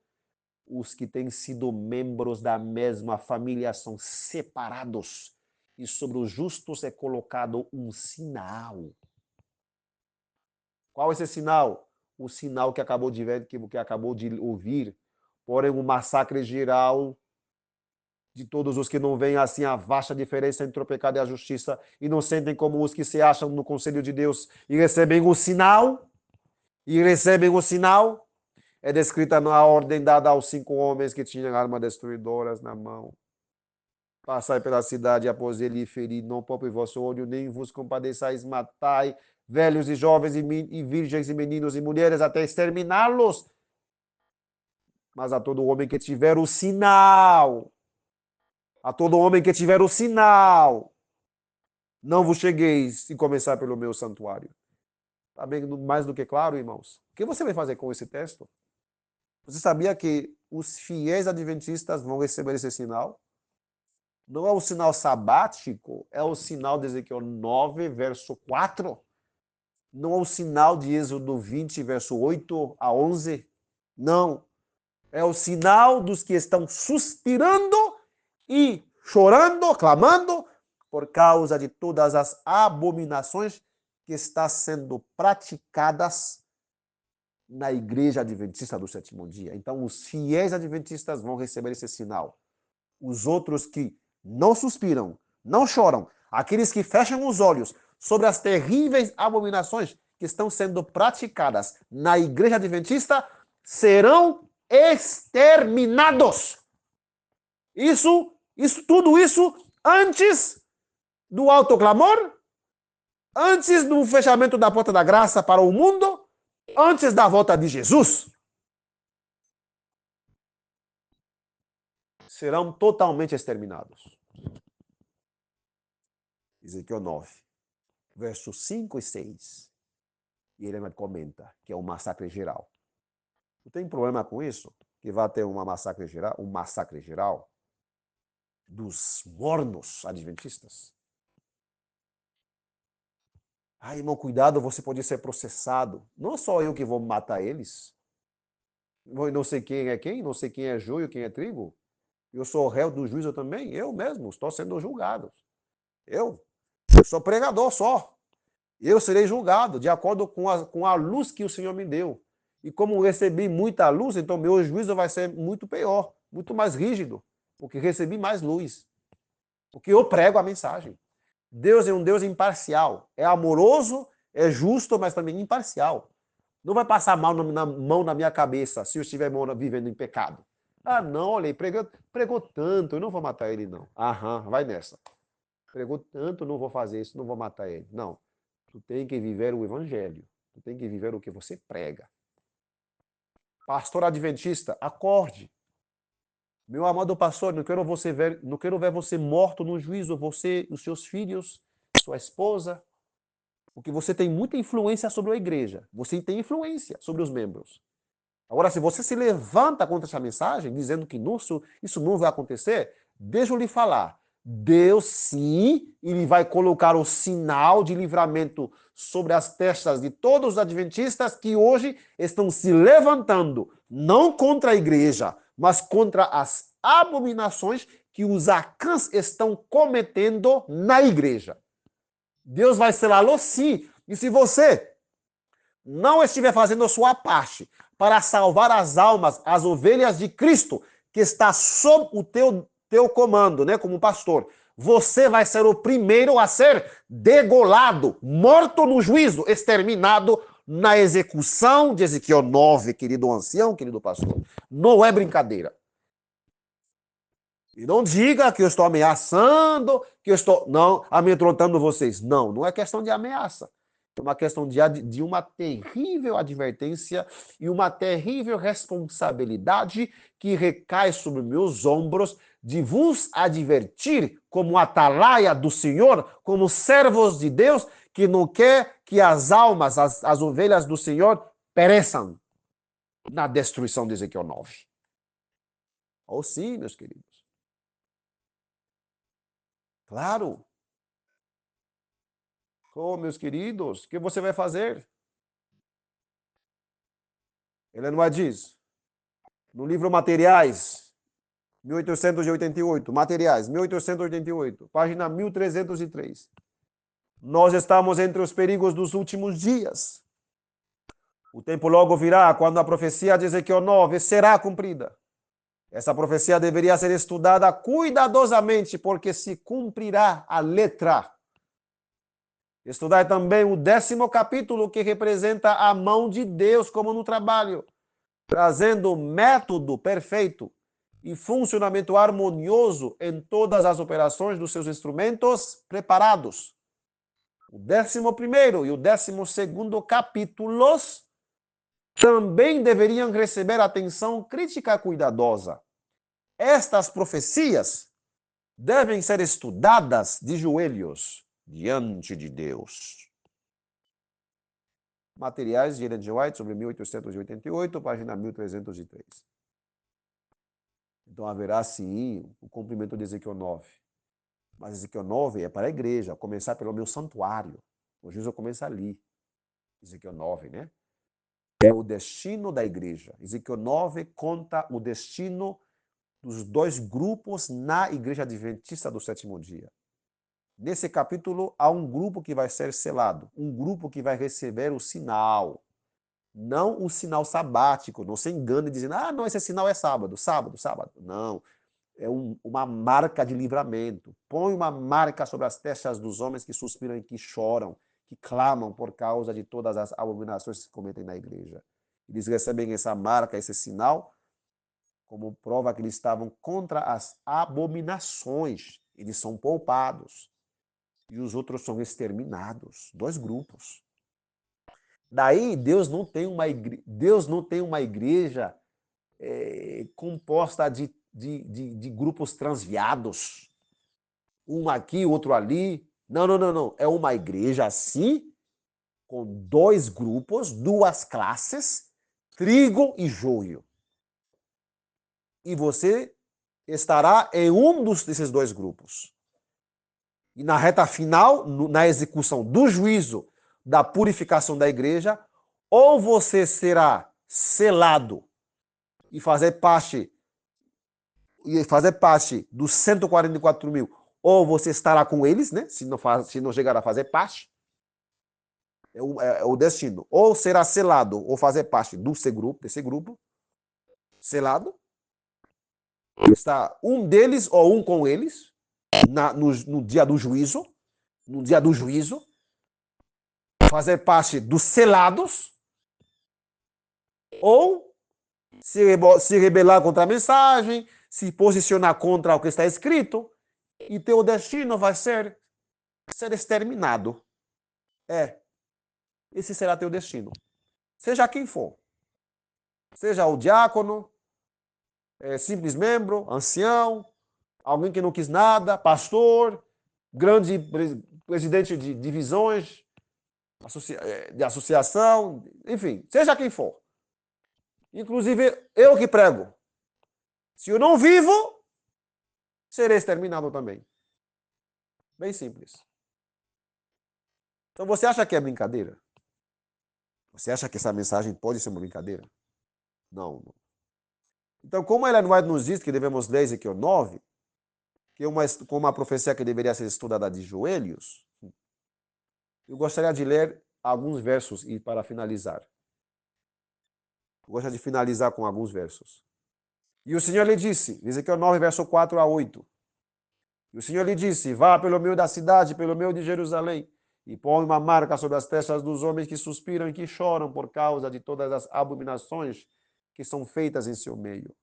Os que têm sido membros da mesma família são separados. E sobre os justos é colocado um sinal. Qual é esse sinal? O sinal que acabou de ver, que acabou de ouvir. Porém, um massacre geral de todos os que não veem assim a vasta diferença entre o pecado e a justiça e não sentem como os que se acham no conselho de Deus e recebem o sinal. É descrita na ordem dada aos 5 homens que tinham armas destruidoras na mão. Passai pela cidade após ele e ferir, não poupe vosso olho, nem vos compadeçais, matai velhos e jovens e virgens e meninos e mulheres até exterminá-los. Mas a todo homem que tiver o sinal, não vos chegueis e começar pelo meu santuário. Está bem mais do que claro, irmãos? O que você vai fazer com esse texto? Você sabia que os fiéis adventistas vão receber esse sinal? Não é o sinal sabático, é o sinal de Ezequiel 9, verso 4. Não é o sinal de Êxodo 20, verso 8 a 11. Não. É o sinal dos que estão suspirando e chorando, clamando, por causa de todas as abominações que estão sendo praticadas na igreja adventista do sétimo dia. Então, os fiéis adventistas vão receber esse sinal. Os outros que não suspiram, não choram, aqueles que fecham os olhos sobre as terríveis abominações que estão sendo praticadas na igreja adventista, serão exterminados. Tudo isso antes do autoclamor, antes do fechamento da porta da graça para o mundo, antes da volta de Jesus. Serão totalmente exterminados. Ezequiel 9, versos 5 e 6. E ele comenta que é um massacre geral. Não tem problema com isso? Que vai ter um massacre geral dos mornos adventistas? Ai, irmão, cuidado, você pode ser processado. Não só eu que vou matar eles. Não sei quem é quem, não sei quem é joio, quem é trigo. Eu sou réu do juízo também. Eu mesmo estou sendo julgado. Eu sou pregador só. Eu serei julgado de acordo com a luz que o Senhor me deu. E como recebi muita luz, então meu juízo vai ser muito pior, muito mais rígido, porque recebi mais luz. Porque eu prego a mensagem. Deus é um Deus imparcial. É amoroso, é justo, mas também imparcial. Não vai passar mão na minha cabeça se eu estiver vivendo em pecado. Ah, não, olha, ele pregou tanto, eu não vou matar ele, não. Aham, vai nessa. Pregou tanto, não vou fazer isso, não vou matar ele. Não. Tu tem que viver o evangelho. Tu tem que viver o que você prega. Pastor adventista, acorde. Meu amado pastor, não quero ver você morto no juízo, você, os seus filhos, sua esposa, porque você tem muita influência sobre a igreja. Você tem influência sobre os membros. Agora, se você se levanta contra essa mensagem, dizendo que isso não vai acontecer, deixa eu lhe falar. Deus, sim, ele vai colocar o sinal de livramento sobre as testas de todos os adventistas que hoje estão se levantando, não contra a igreja, mas contra as abominações que os acãs estão cometendo na igreja. Deus vai selá-lo, sim. E se você não estiver fazendo a sua parte para salvar as almas, as ovelhas de Cristo, que está sob o teu comando, né, como pastor, você vai ser o primeiro a ser degolado, morto no juízo, exterminado na execução de Ezequiel 9, querido ancião, querido pastor. Não é brincadeira. E não diga que eu estou ameaçando, que eu estou, não, amedrontando vocês. Não, não é questão de ameaça. É uma questão de uma terrível advertência e uma terrível responsabilidade que recai sobre meus ombros de vos advertir como atalaia do Senhor, como servos de Deus, que não quer que as almas, as ovelhas do Senhor pereçam na destruição de Ezequiel 9. Ou sim, meus queridos. Claro. Oh, meus queridos, o que você vai fazer? Ellen White diz, no livro Materiais, 1888, Materiais, 1888, página 1303. Nós estamos entre os perigos dos últimos dias. O tempo logo virá quando a profecia de Ezequiel 9 será cumprida. Essa profecia deveria ser estudada cuidadosamente, porque se cumprirá a letra. Estudar também o 10º capítulo, que representa a mão de Deus como no trabalho, trazendo método perfeito e funcionamento harmonioso em todas as operações dos seus instrumentos preparados. O 11º e o 12º capítulos também deveriam receber atenção crítica cuidadosa. Estas profecias devem ser estudadas de joelhos diante de Deus. Materiais de Ellen G. White sobre 1888, página 1303. Então haverá sim o cumprimento de Ezequiel 9. Mas Ezequiel 9 é para a igreja, começar pelo meu santuário. O juízo começa ali. Ezequiel 9, né? É o destino da igreja. Ezequiel 9 conta o destino dos dois grupos na igreja adventista do sétimo dia. Nesse capítulo, há um grupo que vai ser selado, um grupo que vai receber o sinal, não o sinal sabático. Não se engane dizendo, não, esse sinal é sábado, sábado, sábado. Não, é uma marca de livramento. Põe uma marca sobre as testas dos homens que suspiram e que choram, que clamam por causa de todas as abominações que se cometem na igreja. Eles recebem essa marca, esse sinal, como prova que eles estavam contra as abominações. Eles são poupados. E os outros são exterminados. Dois grupos. Daí, Deus não tem uma igreja composta de grupos transviados. Um aqui, outro ali. Não, não, não, não. É uma igreja assim, com dois grupos, duas classes, trigo e joio. E você estará em um desses dois grupos. E na reta final, na execução do juízo, da purificação da igreja, ou você será selado e fazer parte dos 144 mil, ou você estará com eles, né? Se não chegar a fazer parte, é o destino. Ou será selado, ou fazer parte desse grupo, selado, está um deles ou um com eles, no dia do juízo, fazer parte dos selados, ou se rebelar contra a mensagem, se posicionar contra o que está escrito, e teu destino vai ser exterminado. Esse será teu destino. Seja quem for. Seja o diácono, simples membro, ancião, alguém que não quis nada, pastor, grande presidente de divisões, de associação, enfim, seja quem for. Inclusive, eu que prego. Se eu não vivo, serei exterminado também. Bem simples. Então você acha que é brincadeira? Você acha que essa mensagem pode ser uma brincadeira? Não. Então, como ela não nos diz que devemos ler Ezequiel 9, que é uma profecia que deveria ser estudada de joelhos, eu gostaria de ler alguns versos e para finalizar. Eu gostaria de finalizar com alguns versos. E o Senhor lhe disse, Ezequiel 9, verso 4 a 8. E o Senhor lhe disse, vá pelo meio da cidade, pelo meio de Jerusalém, e põe uma marca sobre as testas dos homens que suspiram e que choram por causa de todas as abominações que são feitas em seu meio.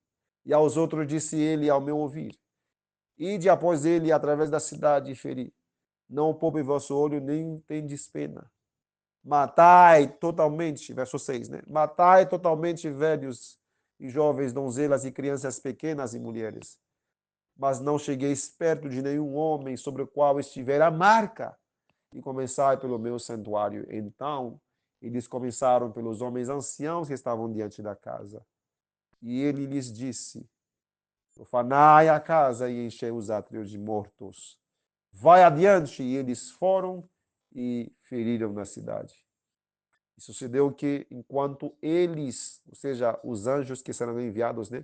E aos outros disse ele ao meu ouvir, ide após ele através da cidade e feri. Não poupe vosso olho, nem tendes pena. Matai totalmente, verso 6, né? Matai totalmente velhos e jovens, donzelas e crianças pequenas e mulheres. Mas não chegueis perto de nenhum homem sobre o qual estiver a marca. E começai pelo meu santuário. Então, eles começaram pelos homens anciãos que estavam diante da casa. E ele lhes disse, profanai a casa e enchei os átrios de mortos. Vai adiante. E eles foram e feriram na cidade. E sucedeu que, enquanto eles, ou seja, os anjos que serão enviados, né?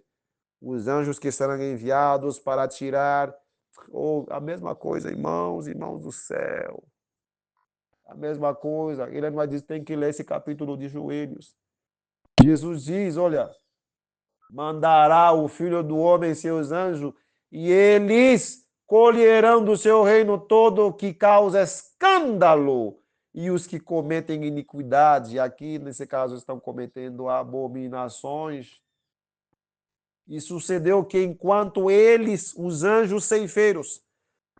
Os anjos que serão enviados para tirar, ou a mesma coisa, irmãos do céu. A mesma coisa. Ele não vai dizer, tem que ler esse capítulo de joelhos. Jesus diz, olha, mandará o Filho do Homem seus anjos, e eles colherão do seu reino todo o que causa escândalo. E os que cometem iniquidade, aqui nesse caso estão cometendo abominações. E sucedeu que enquanto eles, os anjos ceifeiros,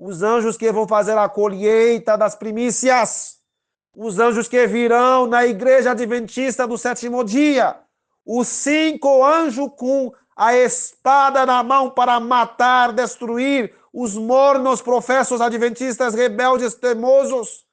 os anjos que vão fazer a colheita das primícias, os anjos que virão na igreja adventista do sétimo dia, os 5 anjos com a espada na mão para matar, destruir os mornos professos adventistas rebeldes teimosos.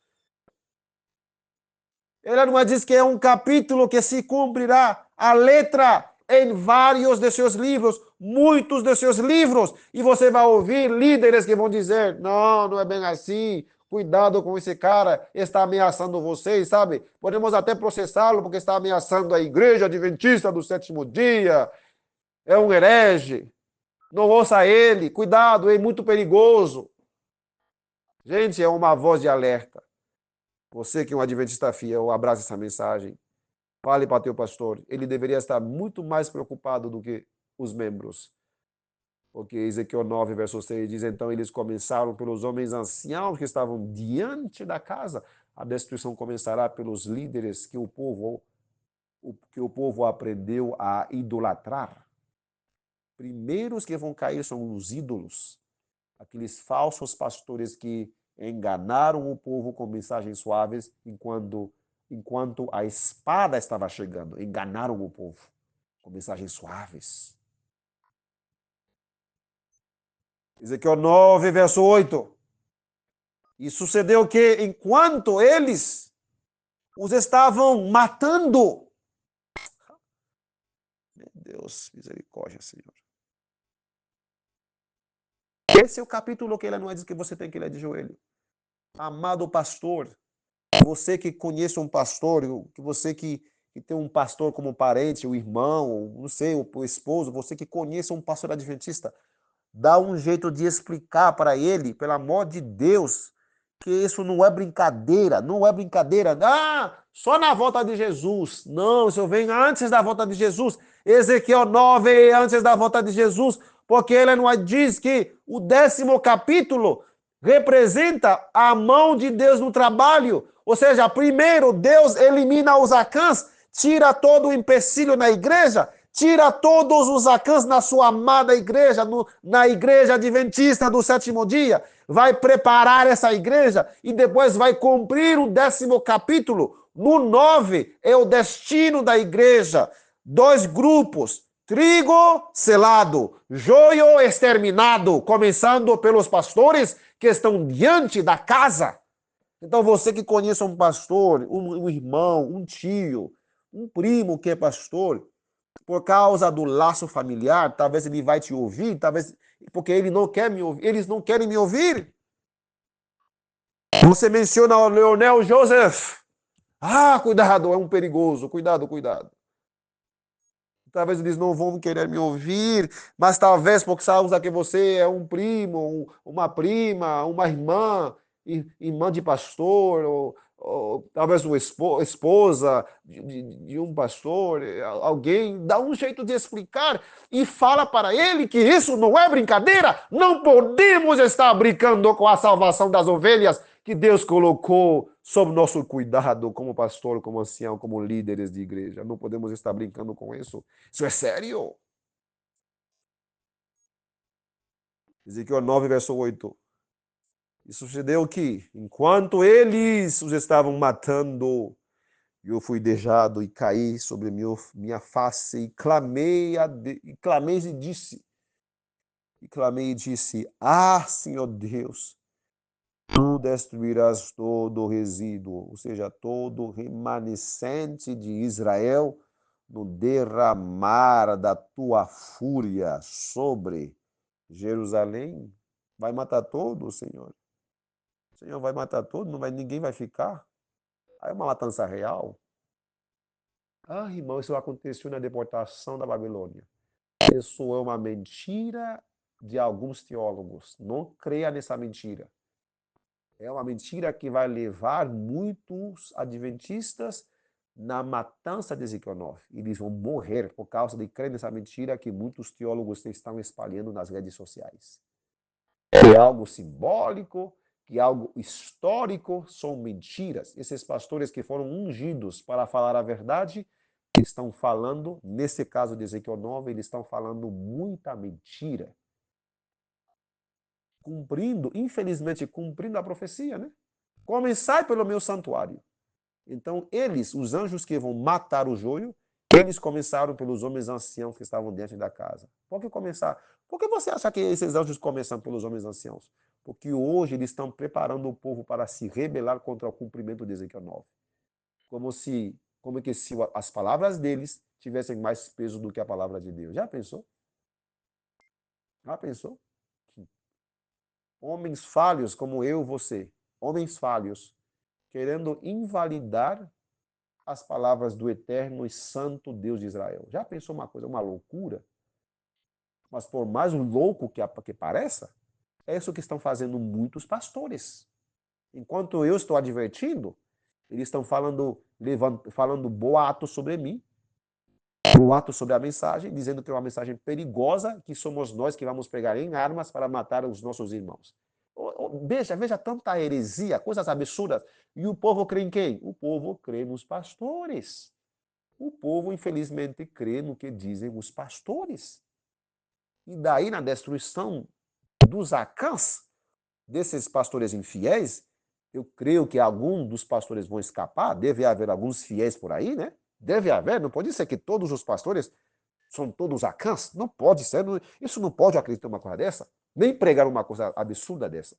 Ele não diz que é um capítulo que se cumprirá a letra em vários de seus livros, muitos de seus livros, e você vai ouvir líderes que vão dizer, não é bem assim, cuidado com esse cara, está ameaçando vocês, sabe? Podemos até processá-lo porque está ameaçando a igreja adventista do sétimo dia, é um herege, não ouça ele, cuidado, é muito perigoso. Gente, é uma voz de alerta. Você que é um adventista fiel, abraça essa mensagem. Fale para teu pastor. Ele deveria estar muito mais preocupado do que os membros. Porque Ezequiel 9, verso 6 diz, então eles começaram pelos homens anciãos que estavam diante da casa. A destruição começará pelos líderes que o povo aprendeu a idolatrar. Primeiros que vão cair são os ídolos. Aqueles falsos pastores que enganaram o povo com mensagens suaves enquanto a espada estava chegando. Enganaram o povo com mensagens suaves. Ezequiel 9, verso 8. E sucedeu que, enquanto eles os estavam matando, meu Deus, misericórdia, Senhor. Esse é o capítulo que ele não diz que você tem que ler de joelho. Amado pastor, você que conhece um pastor, que você que tem um pastor como parente, o irmão, não sei, o esposo, você que conhece um pastor adventista, dá um jeito de explicar para ele, pelo amor de Deus, que isso não é brincadeira, não é brincadeira. Ah, só na volta de Jesus. Não, isso vem antes da volta de Jesus. Ezequiel 9 é antes da volta de Jesus, porque ele não diz que o 10º capítulo representa a mão de Deus no trabalho. Ou seja, primeiro Deus elimina os acãs, tira todo o empecilho na igreja, tira todos os acãs na sua amada igreja, na igreja adventista do sétimo dia, vai preparar essa igreja e depois vai cumprir o 10º capítulo. No 9 é o destino da igreja. 2 grupos, trigo selado, joio exterminado, começando pelos pastores que estão diante da casa. Então você que conhece um pastor, um irmão, um tio, um primo que é pastor, por causa do laço familiar, talvez ele vai te ouvir, talvez porque ele não quer me ouvir, eles não querem me ouvir. Você menciona o Leonel Joseph. Ah, cuidado, é um perigoso. Cuidado, cuidado. Talvez eles não vão querer me ouvir, mas talvez porque sabemos que você é um primo, uma prima, uma irmã, irmã de pastor, ou talvez uma esposa de um pastor, alguém dá um jeito de explicar e fala para ele que isso não é brincadeira, não podemos estar brincando com a salvação das ovelhas que Deus colocou sob nosso cuidado como pastor, como ancião, como líderes de igreja. Não podemos estar brincando com isso. Isso é sério. Ezequiel 9, verso 8. E sucedeu que, enquanto eles os estavam matando, eu fui deixado e caí sobre minha face e clamei, clamei e disse, ah, Senhor Deus, tu destruirás todo o resíduo, ou seja, todo o remanescente de Israel, no derramar da tua fúria sobre Jerusalém. Vai matar todo, Senhor. O Senhor vai matar todo, ninguém vai ficar. Aí é uma matança real. Ah, irmão, isso aconteceu na deportação da Babilônia. Isso é uma mentira de alguns teólogos. Não creia nessa mentira. É uma mentira que vai levar muitos adventistas na matança de Ezequiel 9. Eles vão morrer por causa de crer nessa mentira que muitos teólogos estão espalhando nas redes sociais. Que é algo simbólico, que é algo histórico, são mentiras. Esses pastores que foram ungidos para falar a verdade, estão falando, nesse caso de Ezequiel 9, eles estão falando muita mentira. Infelizmente, cumprindo a profecia, né? Comecai pelo meu santuário. Então, eles, os anjos que vão matar o joio, eles começaram pelos homens anciãos que estavam dentro da casa. Por que começar? Por que você acha que esses anjos começam pelos homens anciãos? Porque hoje eles estão preparando o povo para se rebelar contra o cumprimento de Ezequiel 9. Como que se as palavras deles tivessem mais peso do que a palavra de Deus. Já pensou? Já pensou? Homens falhos como eu, você, homens falhos, querendo invalidar as palavras do eterno e santo Deus de Israel. Já pensou uma coisa, uma loucura? Mas por mais louco que pareça, é isso que estão fazendo muitos pastores. Enquanto eu estou advertindo, eles estão falando boatos sobre mim, boatos sobre a mensagem, dizendo que é uma mensagem perigosa, que somos nós que vamos pegar em armas para matar os nossos irmãos. Veja tanta heresia, coisas absurdas. E o povo crê em quem? O povo crê nos pastores. O povo, infelizmente, crê no que dizem os pastores. E daí, na destruição dos Acãs, desses pastores infiéis, eu creio que algum dos pastores vão escapar, deve haver alguns fiéis por aí, né? Deve haver, não pode ser que todos os pastores são todos Acãs, não pode ser, isso não pode acreditar uma coisa dessa, nem pregar uma coisa absurda dessa.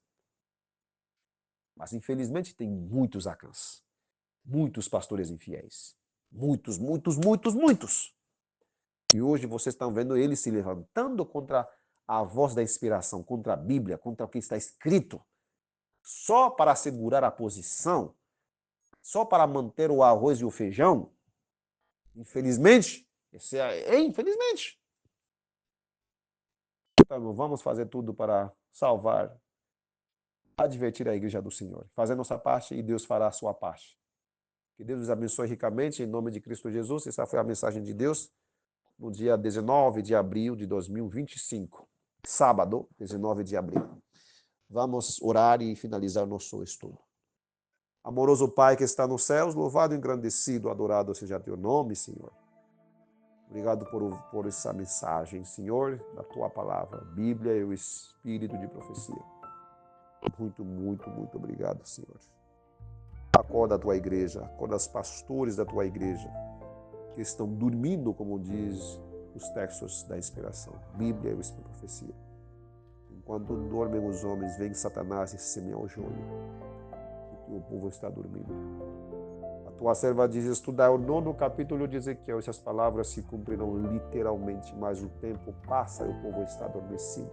Mas, infelizmente, tem muitos Acãs, muitos pastores infiéis, muitos, muitos, muitos, muitos. E hoje vocês estão vendo ele se levantando contra a voz da inspiração, contra a Bíblia, contra o que está escrito, só para assegurar a posição, só para manter o arroz e o feijão. Infelizmente, infelizmente. Então, vamos fazer tudo para salvar, advertir a igreja do Senhor. Fazer nossa parte e Deus fará a sua parte. Que Deus os abençoe ricamente, em nome de Cristo Jesus. Essa foi a mensagem de Deus no dia 19 de abril de 2025. Sábado, 19 de abril. Vamos orar e finalizar nosso estudo. Amoroso Pai que está nos céus, louvado, engrandecido, adorado seja teu nome, Senhor. Obrigado por essa mensagem, Senhor, da tua palavra, Bíblia e o Espírito de profecia. Muito, muito, muito obrigado, Senhor. Acorda a tua igreja, acorda os pastores da tua igreja, que estão dormindo, como diz os textos da inspiração, Bíblia e o Espírito de profecia. Enquanto dormem os homens, vem Satanás e semeia o joio, porque o povo está dormindo. A tua serva diz, estudar o 9º capítulo de Ezequiel, essas palavras se cumprirão literalmente, mas o tempo passa e o povo está adormecido.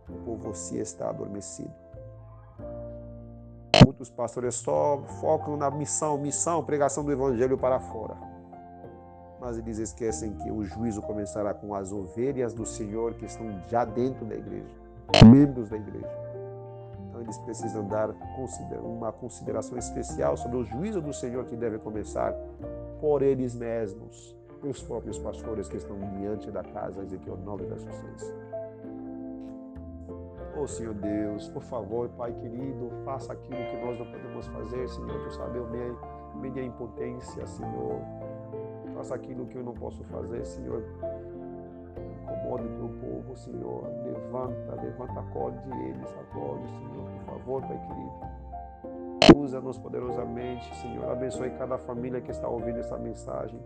O povo se está adormecido. Muitos pastores só focam na missão, pregação do evangelho para fora. Mas eles esquecem que o juízo começará com as ovelhas do Senhor que estão já dentro da igreja, membros da igreja. Então eles precisam dar uma consideração especial sobre o juízo do Senhor que deve começar por eles mesmos, os próprios pastores que estão diante da casa, Ezequiel 9, verso 6. Oh, Senhor Deus, por favor, Pai querido, faça aquilo que nós não podemos fazer, Senhor. Tu sabe a minha impotência, Senhor. Faça aquilo que eu não posso fazer, Senhor. Incomode o teu povo, Senhor. Levanta, acorde eles, acorde, Senhor. Por favor, Pai querido. Usa-nos poderosamente, Senhor. Abençoe cada família que está ouvindo essa mensagem.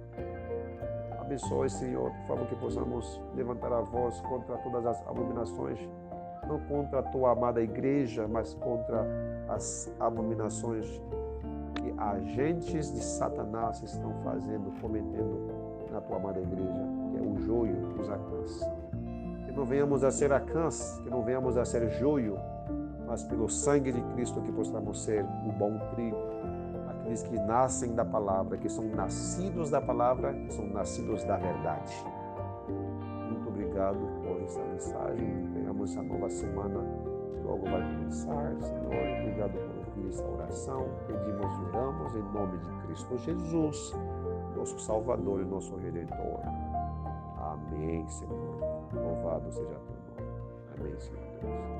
Abençoe, Senhor, por favor, que possamos levantar a voz contra todas as abominações, não contra a tua amada igreja, mas contra as abominações que agentes de Satanás estão cometendo na tua amada igreja, que é o joio, os acãs. Que não venhamos a ser acãs, que não venhamos a ser joio, mas pelo sangue de Cristo que possamos ser o bom trigo, aqueles que nascem da palavra, que são nascidos da palavra, que são nascidos da verdade. Muito obrigado por essa mensagem. Tenhamos essa nova semana, logo vai começar, Senhor. Obrigado por ouvir essa oração. Pedimos e oramos em nome de Cristo Jesus, nosso Salvador e nosso Redentor. Amém, Senhor. Louvado seja teu nome. Amém, Senhor Deus.